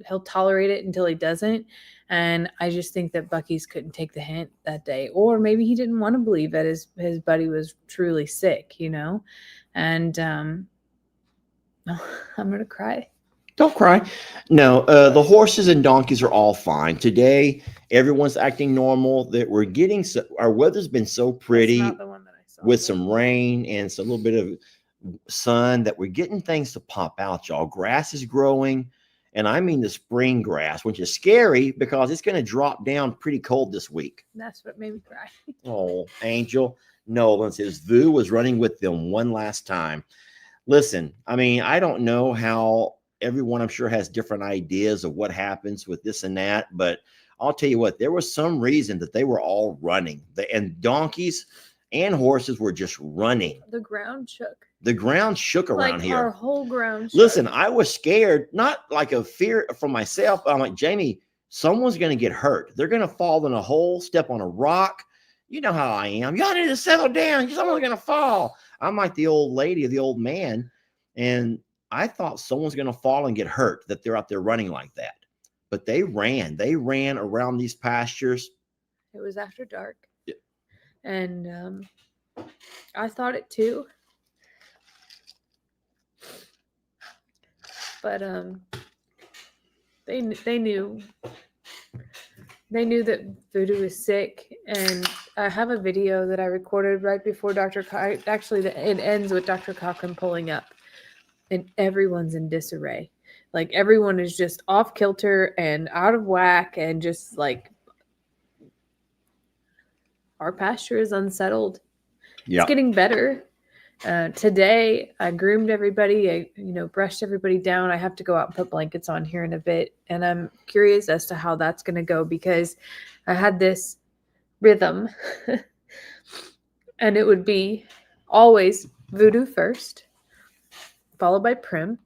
he'll tolerate it until he doesn't. And I just think that Bucky's couldn't take the hint that day, or maybe he didn't want to believe that his buddy was truly sick, And I'm gonna cry. Don't cry. No, the horses and donkeys are all fine today. Everyone's acting normal. That we're getting our weather's been so pretty. That's not the one that I saw. With some rain and some little bit of sun, that we're getting things to pop out, y'all. Grass is growing, and I mean the spring grass, which is scary because it's going to drop down pretty cold this week. That's what made me cry. Oh, Angel Nolan says Voo was running with them one last time. Listen, I mean, I don't know how everyone, I'm sure, has different ideas of what happens with this and that, but I'll tell you what, there was some reason that they were all running. And donkeys and horses were just running. The ground shook. The ground shook around here. Our whole ground shook. Listen, I was scared, not like a fear for myself. I'm like, Jamie, someone's going to get hurt. They're going to fall in a hole, step on a rock. You know how I am. Y'all need to settle down. Someone's going to fall. I'm like the old lady or the old man. And I thought someone's going to fall and get hurt, that they're out there running like that. But they ran around these pastures. It was after dark. Yeah. And I thought it too. But they knew that Voodoo was sick, and I have a video that I recorded right before it ends with Dr. Cochran pulling up, and everyone's in disarray. Like everyone is just off kilter and out of whack, and just like our pasture is unsettled. Yeah. It's getting better. Today I groomed everybody. I, brushed everybody down. I have to go out and put blankets on here in a bit. And I'm curious as to how that's going to go, because I had this rhythm and it would be always Voodoo first, followed by Prim,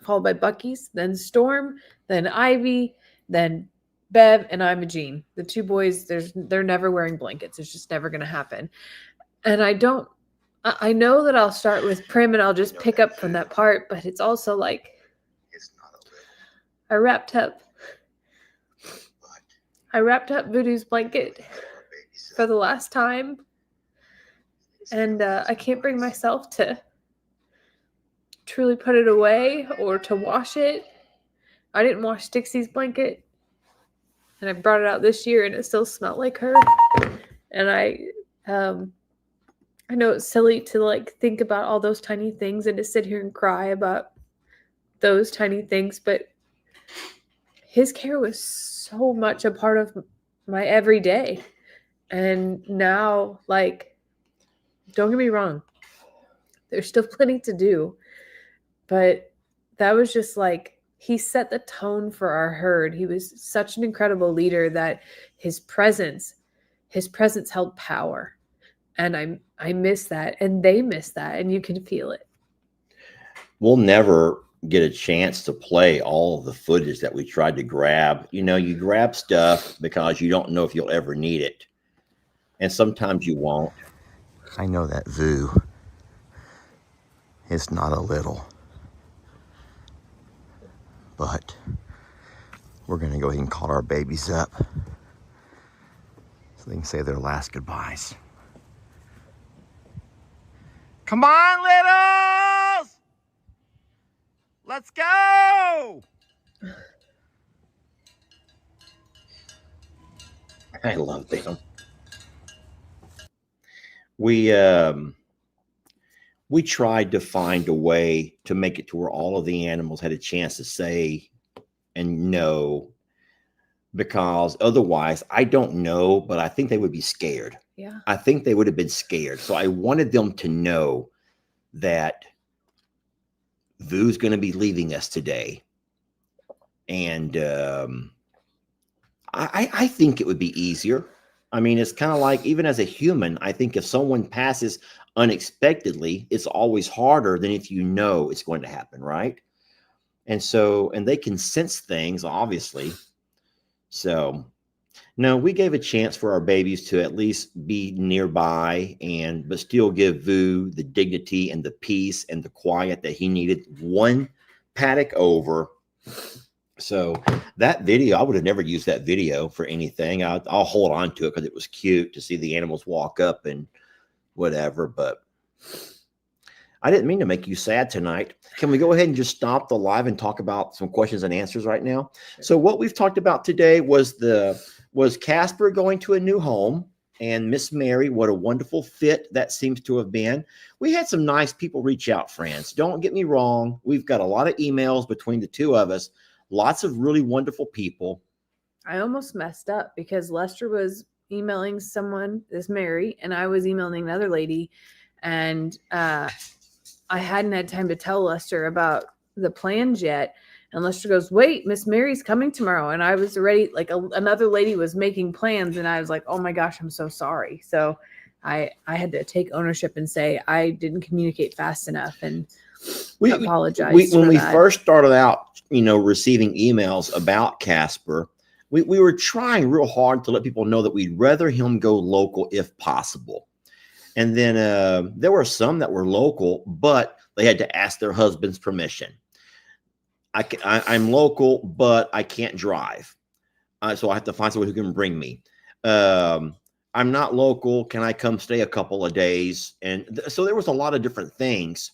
followed by Bucky's, then Storm, then Ivy, then Bev, and Imogene. The two boys, they're never wearing blankets. It's just never going to happen. And I know that I'll start with Prim and I'll just pick up from that part, but it's also like I wrapped up Voodoo's blanket for the last time, and I can't bring myself to truly put it away or to wash it. I didn't wash Dixie's blanket, and I brought it out this year, and it still smelled like her. And I know it's silly to like think about all those tiny things and to sit here and cry about those tiny things, but his care was so much a part of my everyday. And now, like, don't get me wrong, there's still plenty to do, but that was just like, he set the tone for our herd. He was such an incredible leader that his presence held power. And I miss that, and they miss that, and you can feel it. We'll never get a chance to play all of the footage that we tried to grab. You know, you grab stuff because you don't know if you'll ever need it. And sometimes you won't. I know that Voo is not a little. But we're going to go ahead and call our babies up so they can say their last goodbyes. Come on, littles! Let's go! I love them. We tried to find a way to make it to where all of the animals had a chance to say and know, because otherwise, I don't know, but I think they would be scared. Yeah. I think they would have been scared. So I wanted them to know that Voo's going to be leaving us today. And I think it would be easier. I mean, it's kind of like, even as a human, I think if someone passes unexpectedly, it's always harder than if you know it's going to happen, right? And so, and they can sense things, obviously. So, no, we gave a chance for our babies to at least be nearby, but still give Voo the dignity and the peace and the quiet that he needed one paddock over. So that video, I would have never used that video for anything. I'll hold on to it because it was cute to see the animals walk up and whatever, but I didn't mean to make you sad tonight. Can we go ahead and just stop the live and talk about some questions and answers right now? So what we've talked about today was Casper going to a new home, and Miss Mary, what a wonderful fit that seems to have been. We had some nice people reach out, friends. Don't get me wrong. We've got a lot of emails between the two of us. Lots of really wonderful people. I almost messed up because Lester was emailing someone, this Mary, and I was emailing another lady, and I hadn't had time to tell Lester about the plans yet. And Lester goes, wait, Miss Mary's coming tomorrow. And I was already like, another lady was making plans, and I was like, oh my gosh, I'm so sorry. So I had to take ownership and say I didn't communicate fast enough, and we apologize. When we first started out, receiving emails about Casper, we were trying real hard to let people know that we'd rather him go local if possible. And then there were some that were local, but they had to ask their husband's permission. I'm local, but I can't drive. So I have to find someone who can bring me. I'm not local. Can I come stay a couple of days? And so there was a lot of different things,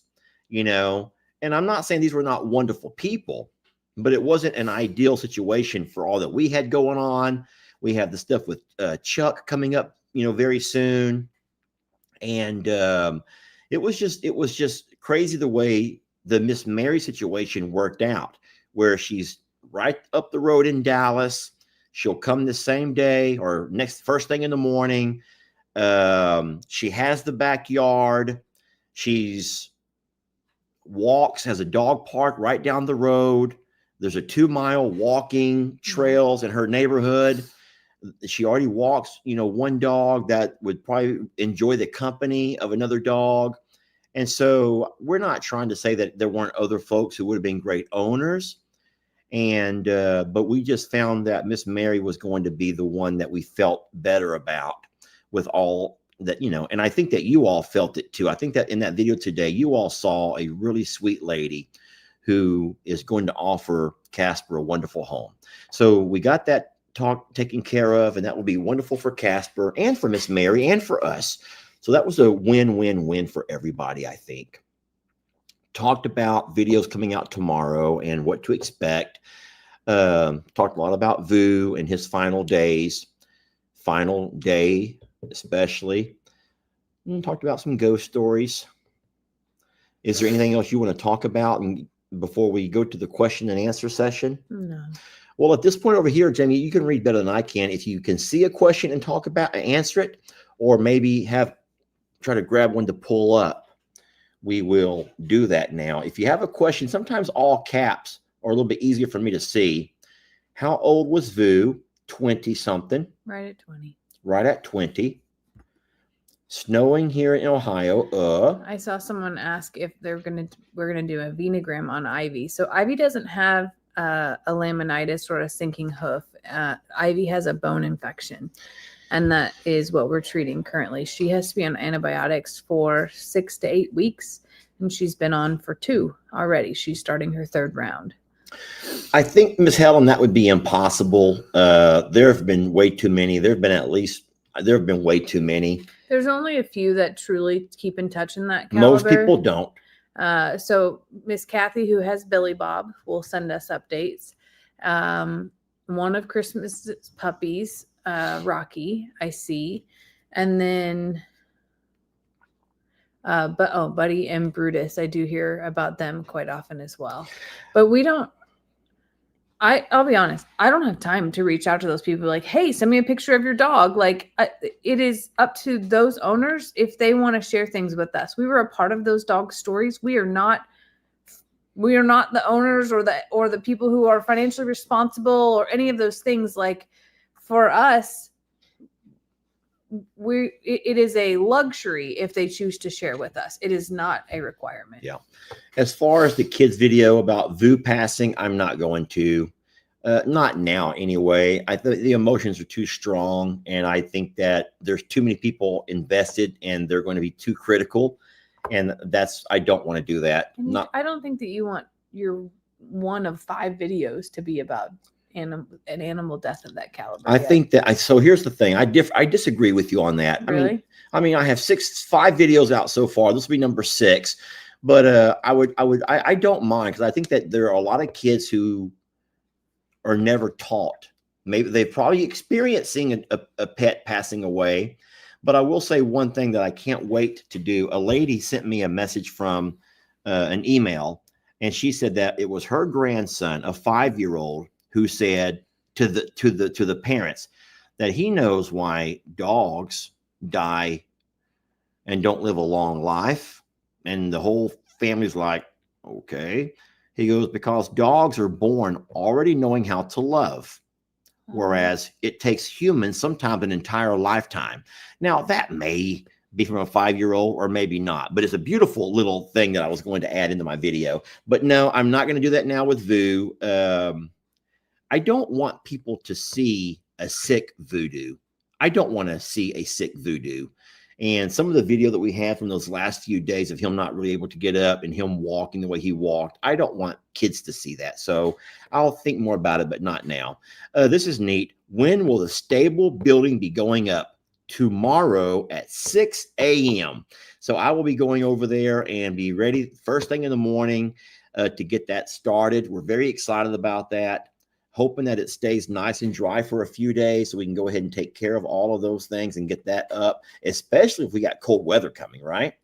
and I'm not saying these were not wonderful people, but it wasn't an ideal situation for all that we had going on. We have the stuff with Chuck coming up, very soon. And it was just crazy the way the Miss Mary situation worked out, where she's right up the road in Dallas. She'll come the same day or first thing in the morning. She has the backyard. Has a dog park right down the road. There's a 2-mile walking trails in her neighborhood. She already walks, one dog that would probably enjoy the company of another dog. And so we're not trying to say that there weren't other folks who would have been great owners. And but we just found that Miss Mary was going to be the one that we felt better about with all that, you know, and I think that you all felt it too. I think that in that video today, you all saw a really sweet lady who is going to offer Casper a wonderful home. So we got that talk taken care of, and that will be wonderful for Casper and for Miss Mary and for us. So that was a win-win-win for everybody, I think. Talked about videos coming out tomorrow and what to expect. Talked a lot about Vu and his final days, final day especially. And talked about some ghost stories. Is there anything else you want to talk about before we go to the question and answer session? No. Well, at this point over here, Jamie, you can read better than I can. If you can see a question and talk about and answer it, or maybe try to grab one to pull up, we will do that now. If you have a question, sometimes all caps are a little bit easier for me to see. How old was Vu? 20 something. Right at 20. Right at 20. Snowing here in Ohio. I saw someone ask if we're gonna do a venogram on Ivy. So Ivy doesn't have a laminitis or a sinking hoof. Ivy has a bone infection, and that is what we're treating currently. She has to be on antibiotics for 6 to 8 weeks, and she's been on for 2 already. She's starting her 3rd round. I think, Miss Helen, that would be impossible. There have been way too many. There have been way too many. There's only a few that truly keep in touch in that caliber. Most people don't. So Miss Kathy, who has Billy Bob, will send us updates. One of Christmas's puppies, Rocky, I see. And then, Buddy and Brutus, I do hear about them quite often as well. But we don't, I'll be honest, I don't have time to reach out to those people like, hey, send me a picture of your dog. Like, it is up to those owners if they want to share things with us. We were a part of those dog stories. We are not the owners or the people who are financially responsible or any of those things. Like, for us, it is a luxury if they choose to share with us. It is not a requirement. Yeah. As far as the kids video about Vu passing, I'm not going to, not now anyway. I think the emotions are too strong, and I think that there's too many people invested, and they're going to be too critical, and I don't want to do that. I don't think that you want your one of 5 videos to be about an animal death of that caliber. I think that so here's the thing. I disagree with you on that. Really? I mean, I have 5 videos out so far. This will be number 6, but I don't mind, because I think that there are a lot of kids who are never taught. Maybe they've probably experienced seeing a pet passing away. But I will say one thing that I can't wait to do. A lady sent me a message from an email, and she said that it was her grandson, a 5-year-old, who said to the parents that he knows why dogs die and don't live a long life. And the whole family's like, okay. He goes, because dogs are born already knowing how to love, whereas it takes humans sometimes an entire lifetime. Now, that may be from a 5-year-old or maybe not, but it's a beautiful little thing that I was going to add into my video. But no, I'm not going to do that now with Vu. I don't want people to see a sick voodoo. I don't want to see a sick voodoo. And some of the video that we had from those last few days of him not really able to get up and him walking the way he walked, I don't want kids to see that. So I'll think more about it, but not now. This is neat. When will the stable building be going up? Tomorrow at 6 a.m. So I will be going over there and be ready first thing in the morning to get that started. We're very excited about that. Hoping that it stays nice and dry for a few days so we can go ahead and take care of all of those things and get that up, especially if we got cold weather coming, right?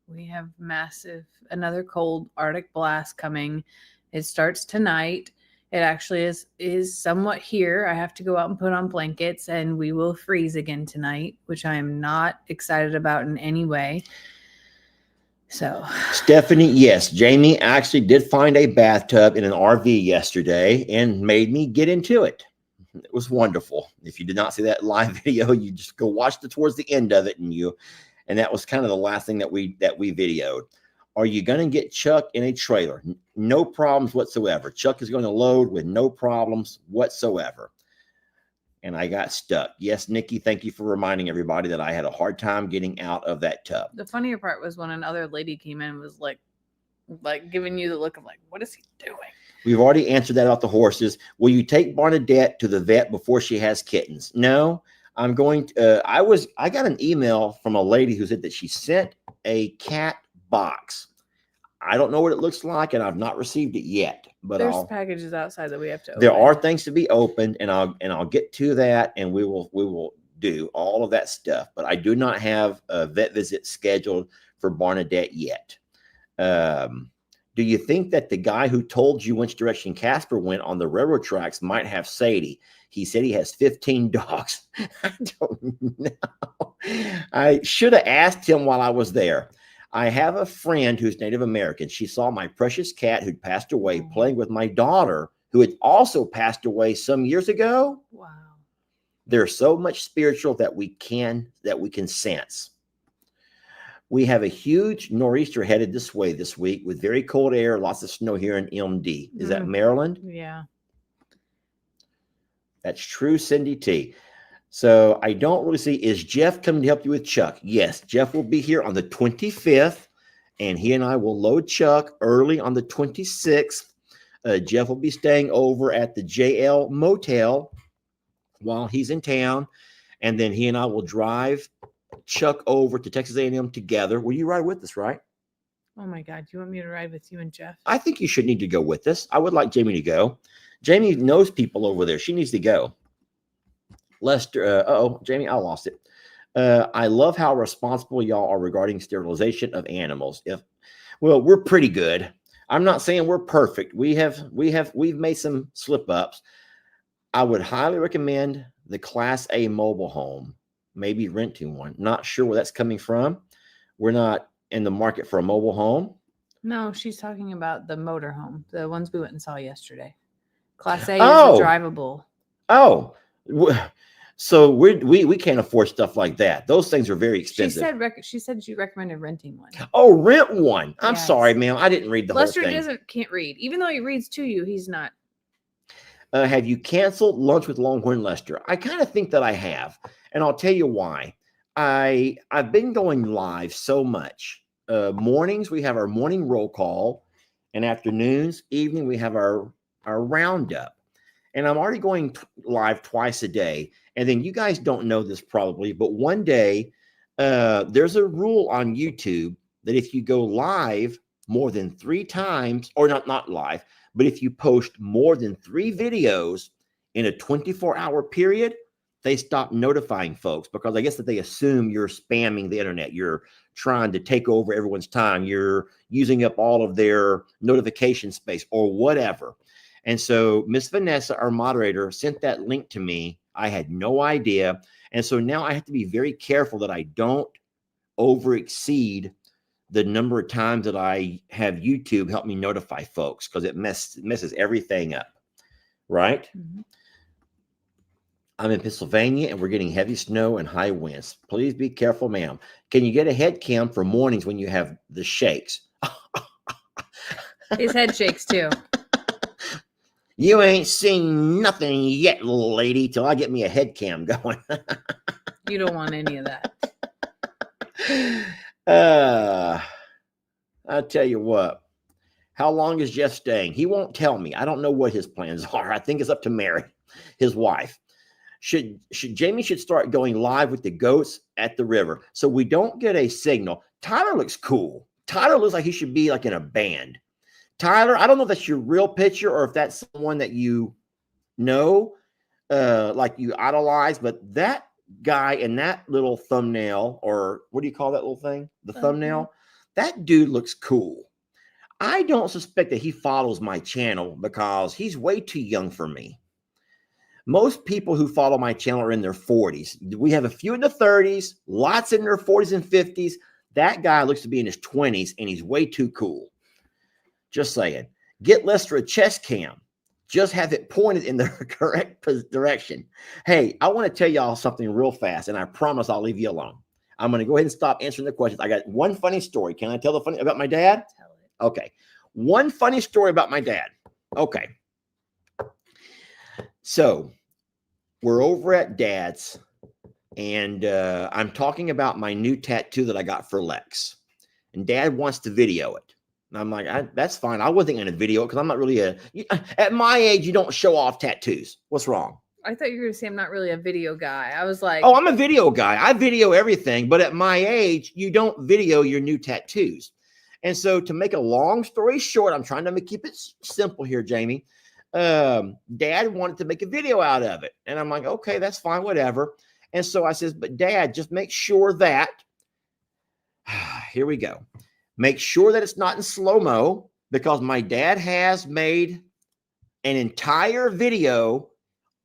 We have another cold Arctic blast coming. It starts tonight. It actually is somewhat here. I have to go out and put on blankets, and we will freeze again tonight, which I am not excited about in any way. So, Stephanie, yes, Jamie actually did find a bathtub in an RV yesterday and made me get into it. It was wonderful. If you did not see that live video, you just go watch towards the end of it, and you and that was kind of the last thing that we videoed. Are you going to get Chuck in a trailer? No problems whatsoever. Chuck is going to load with no problems whatsoever. And I got stuck. Yes, Nikki, thank you for reminding everybody that I had a hard time getting out of that tub. The funnier part was when another lady came in and was like giving you the look of like, what is he doing? We've already answered that about the horses. Will you take Barnadette to the vet before she has kittens? No, I'm going to, I got an email from a lady who said that she sent a cat box. I don't know what it looks like, and I've not received it yet. But there's packages outside that we have to open. There are things to be opened, and I'll get to that, and we will do all of that stuff. But I do not have a vet visit scheduled for Barnadette yet. Do you think that the guy who told you which direction Casper went on the railroad tracks might have Sadie? He said he has 15 dogs. I don't know. I should have asked him while I was there. I have a friend who's Native American. She saw my precious cat who'd passed away playing with my daughter, who had also passed away some years ago. Wow. There's so much spiritual that we can sense. We have a huge nor'easter headed this way this week with very cold air, lots of snow here in MD. Is that Maryland? Yeah. That's true, Cindy T. So I don't really see, is Jeff coming to help you with Chuck? Yes, Jeff will be here on the 25th, and he and I will load Chuck early on the 26th. Jeff will be staying over at the JL Motel while he's in town, and then he and I will drive Chuck over to Texas A&M together. Will you ride with us, right? Oh my God, you want me to ride with you and Jeff? I think you should need to go with us. I would like Jamie to go. Jamie knows people over there. She needs to go. Lester, Jamie, I lost it. I love how responsible y'all are regarding sterilization of animals. Well, we're pretty good. I'm not saying we're perfect. We've made some slip ups. I would highly recommend the Class A mobile home. Maybe renting one. Not sure where that's coming from. We're not in the market for a mobile home. No, she's talking about the motorhome, the ones we went and saw yesterday. Class A is drivable. Oh, so we can't afford stuff like that. Those things are very expensive. She said she recommended renting one. Oh, rent one. I'm Yes. sorry, ma'am. I didn't read the Lester whole thing. can't read. Even though he reads to you, he's not. Have you canceled Lunch with Longhorn Lester? I kind of think that I have, and I'll tell you why. I've been going live so much. Mornings we have our morning roll call, and afternoons, evening we have our roundup. And I'm already going live twice a day. And then you guys don't know this probably, but one day there's a rule on YouTube that if you go live more than 3 times, or not live, but if you post more than 3 videos in a 24-hour period, they stop notifying folks, because I guess that they assume you're spamming the internet. You're trying to take over everyone's time. You're using up all of their notification space or whatever. And so Miss Vanessa, our moderator, sent that link to me. I had no idea. And so now I have to be very careful that I don't overexceed the number of times that I have YouTube help me notify folks, because it messes everything up. Right? Mm-hmm. I'm in Pennsylvania and we're getting heavy snow and high winds. Please be careful, ma'am. Can you get a head cam for mornings when you have the shakes? His head shakes too. You ain't seen nothing yet, little lady, till I get me a head cam going. You don't want any of that. I'll tell you what. How long is Jeff staying? He won't tell me. I don't know what his plans are. I think it's up to Mary, his wife. Jamie should start going live with the goats at the river so we don't get a signal. Tyler looks cool. Tyler looks like he should be like in a band. Tyler, I don't know if that's your real picture or if that's someone that you know, like you idolize, but that guy in that little thumbnail, or what do you call that little thing? The thumbnail? That dude looks cool. I don't suspect that he follows my channel because he's way too young for me. Most people who follow my channel are in their 40s. We have a few in the 30s, lots in their 40s and 50s. That guy looks to be in his 20s, and he's way too cool. Just saying. Get Lester a chest cam. Just have it pointed in the correct direction. Hey, I want to tell y'all something real fast, and I promise I'll leave you alone. I'm going to go ahead and stop answering the questions. I got one funny story. Can I tell the funny about my dad? Tell it. Okay. One funny story about my dad. Okay. So we're over at Dad's, and I'm talking about my new tattoo that I got for Lex. And Dad wants to video it. And I'm like, that's fine. I wasn't going to video it because I'm not really at my age, you don't show off tattoos. What's wrong? I thought you were going to say I'm not really a video guy. I was like, oh, I'm a video guy. I video everything. But at my age, you don't video your new tattoos. And so to make a long story short, I'm trying to keep it simple here, Jamie. Dad wanted to make a video out of it. And I'm like, okay, that's fine, whatever. And so I says, but Dad, just make sure that, here we go. Make sure that it's not in slow-mo, because my dad has made an entire video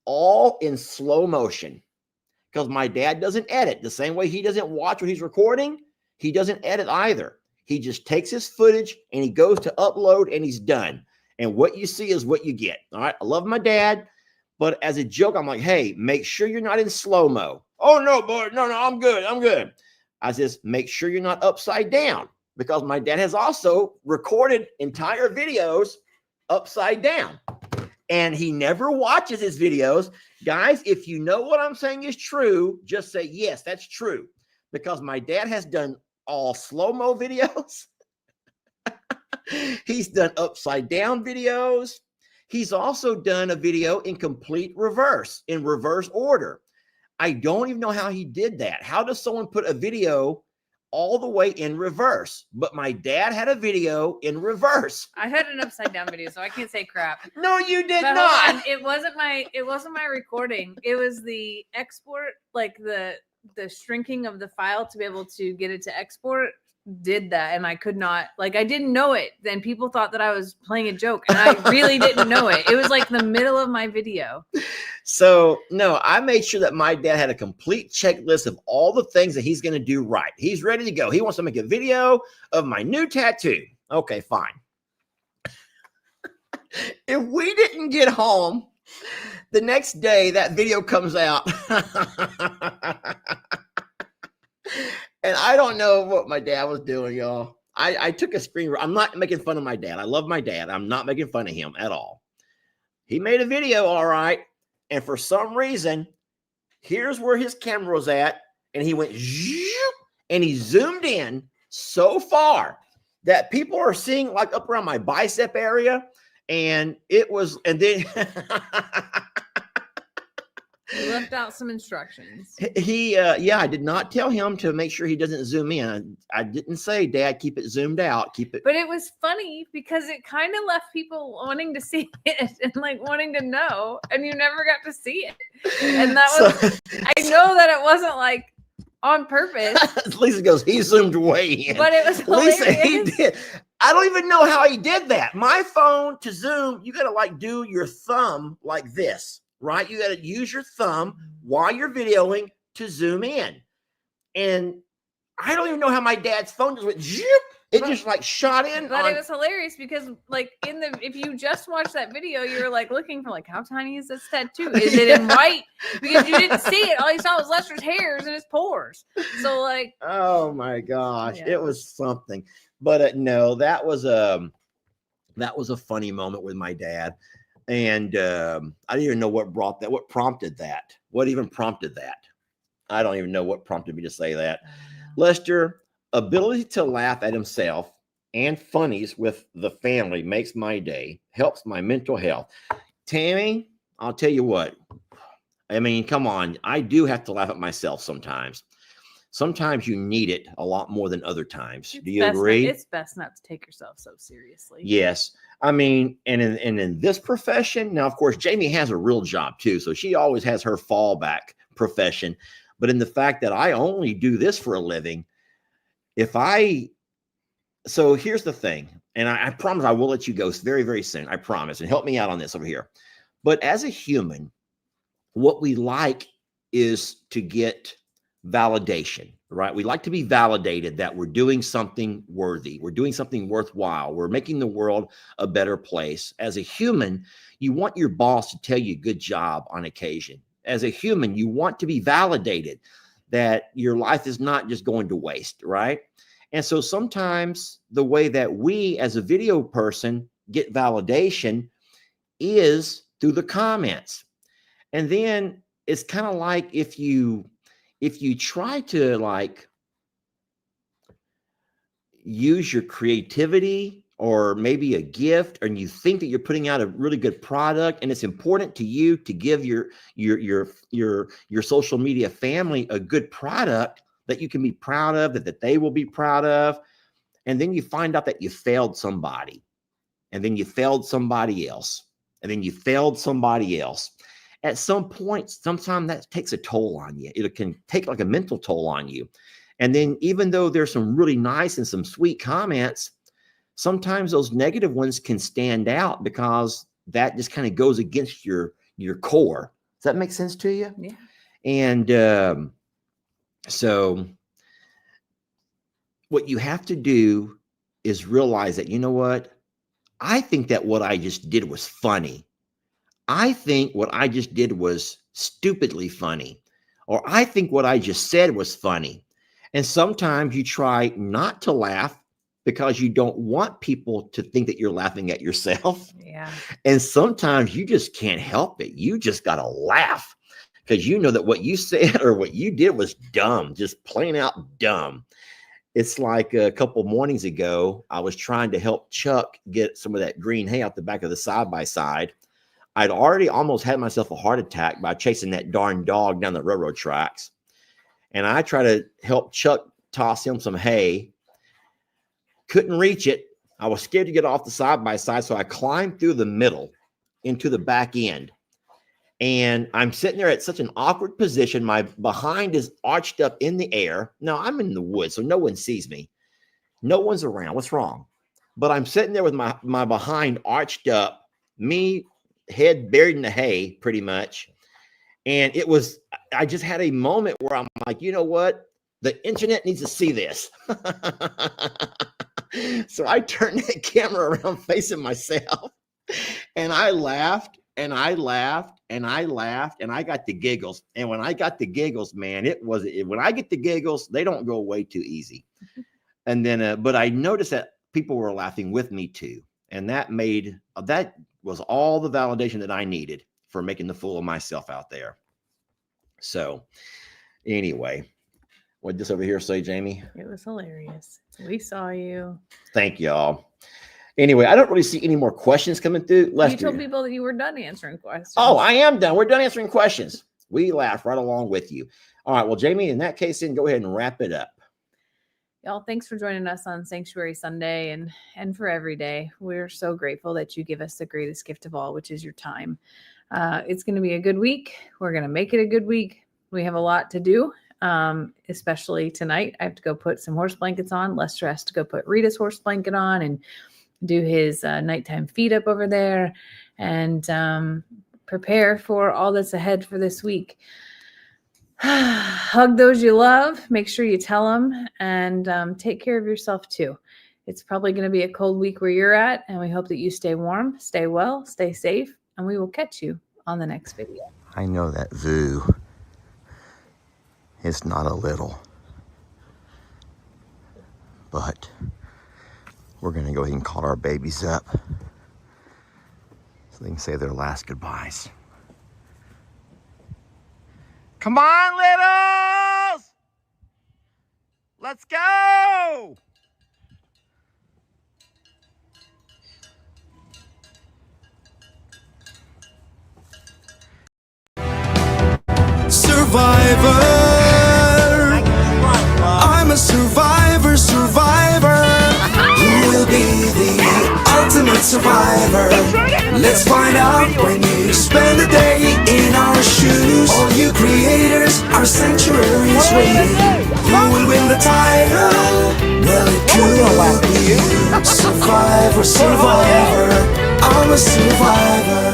all in slow motion, because my dad doesn't edit the same way he doesn't watch what he's recording. He doesn't edit either. He just takes his footage and he goes to upload and he's done. And what you see is what you get. All right. I love my dad, but as a joke, I'm like, hey, make sure you're not in slow-mo. Oh, no, boy. No, I'm good. I'm good. I says, make sure you're not upside down, because my dad has also recorded entire videos upside down. And he never watches his videos. Guys, if you know what I'm saying is true, just say, yes, that's true. Because my dad has done all slow-mo videos. He's done upside down videos. He's also done a video in complete reverse, in reverse order. I don't even know how he did that. How does someone put a video all the way in reverse? But my dad had a video in reverse. I had an upside down video, so I can't say crap. No, you did But not. hold on, it wasn't my recording. It was the export, like the shrinking of the file to be able to get it to export did that, and I could not, like, I didn't know it. Then people thought that I was playing a joke, and I really didn't know it. It was like the middle of my video. So no, I made sure that my dad had a complete checklist of all the things that he's going to do right. He's ready to go. He wants to make a video of my new tattoo. Okay, fine. If we didn't get home the next day, that video comes out. And I don't know what my dad was doing, y'all. I took a screen. I'm not making fun of my dad. I love my dad. I'm not making fun of him at all. He made a video, all right. And for some reason, here's where his camera was at. And he went, and he zoomed in so far that people are seeing like up around my bicep area. And it was, and then You left out some instructions. I did not tell him to make sure he doesn't zoom in. I didn't say, Dad, keep it zoomed out. Keep it. But it was funny because it kind of left people wanting to see it and like wanting to know, and you never got to see it. And that was, I know that it wasn't like on purpose. Lisa goes, he zoomed way in. But it was hilarious. Lisa, he did. I don't even know how he did that. My phone to zoom, you got to like do your thumb like this, right? You got to use your thumb while you're videoing to zoom in. And I don't even know how my dad's phone just went, zoop. It just like shot in. But it was hilarious because like if you just watch that video, you were like looking for like, how tiny is this tattoo? Is it in white? Because you didn't see it. All you saw was Lester's hairs and his pores. So like, oh my gosh, yeah. It was something. But no, that was a funny moment with my dad. And I didn't even know what brought that, what prompted that, what even prompted that. I don't even know what prompted me to say that. Lester, ability to laugh at himself and funnies with the family makes my day, helps my mental health. Tammy, I'll tell you what. I mean, come on. I do have to laugh at myself sometimes. Sometimes you need it a lot more than other times. Do you agree? It's best not to take yourself so seriously. Yes. I mean, and in this profession, now, of course, Jamie has a real job too. So she always has her fallback profession. But in the fact that I only do this for a living, so here's the thing, and I promise I will let you go very, very soon. I promise. And help me out on this over here. But as a human, what we like is to get validation, right? We like to be validated that we're doing something worthy. We're doing something worthwhile. We're making the world a better place. As a human, you want your boss to tell you good job on occasion. As a human, you want to be validated that your life is not just going to waste, right? And so sometimes the way that we as a video person get validation is through the comments. And then it's kind of like if you try to like use your creativity or maybe a gift, and you think that you're putting out a really good product, and it's important to you to give your social media family a good product that you can be proud of, that they will be proud of, and then you find out that you failed somebody, and then you failed somebody else, and then you failed somebody else. At some point, sometimes that takes a toll on you. It can take like a mental toll on you. And then even though there's some really nice and some sweet comments, sometimes those negative ones can stand out because that just kind of goes against your core. Does that make sense to you? Yeah. And so what you have to do is realize that, you know what? I think that what I just did was funny. I think what I just did was stupidly funny. Or I think what I just said was funny. And sometimes you try not to laugh because you don't want people to think that you're laughing at yourself. Yeah. And sometimes you just can't help it. You just got to laugh because you know that what you said or what you did was dumb, just plain out dumb. It's like a couple mornings ago, I was trying to help Chuck get some of that green hay out the back of the side-by-side. I'd already almost had myself a heart attack by chasing that darn dog down the railroad tracks. And I tried to help Chuck toss him some hay. Couldn't reach it. I was scared to get off the side-by-side, so I climbed through the middle into the back end. And I'm sitting there at such an awkward position. My behind is arched up in the air. Now, I'm in the woods, so no one sees me. No one's around. What's wrong? But I'm sitting there with my behind arched up, me head buried in the hay pretty much. And I just had a moment where I'm like, you know what? The internet needs to see this. So I turned that camera around facing myself, and I laughed and I laughed and I laughed and I got the giggles. And when I got the giggles, man, when I get the giggles, they don't go away too easy. And then, but I noticed that people were laughing with me too. And that was all the validation that I needed for making the fool of myself out there. So anyway, what did this over here say, Jamie? It was hilarious. We saw you. Thank y'all. Anyway, I don't really see any more questions coming through. You told people that you were done answering questions. Oh, I am done. We're done answering questions. We laugh right along with you. All right. Well, Jamie, in that case, then go ahead and wrap it up. Y'all, thanks for joining us on Sanctuary Sunday and for every day. We're so grateful that you give us the greatest gift of all, which is your time. It's going to be a good week. We're going to make it a good week. We have a lot to do, especially tonight. I have to go put some horse blankets on. Lester has to go put Rita's horse blanket on and do his nighttime feed up over there and prepare for all that's ahead for this week. Hug those you love. Make sure you tell them and take care of yourself too. It's probably going to be a cold week where you're at, and we hope that you stay warm, stay well, stay safe, and we will catch you on the next video. I know that VOO is not a little, but we're going to go ahead and call our babies up so they can say their last goodbyes. Come on, littles! Let's go! Survivor. I'm a survivor. Who will be the ultimate survivor? Let's find out when you spend a day in our shoes. All you creators, our sanctuary is waiting. Who will win the title? Well, it could be you. Survivor. I'm a survivor.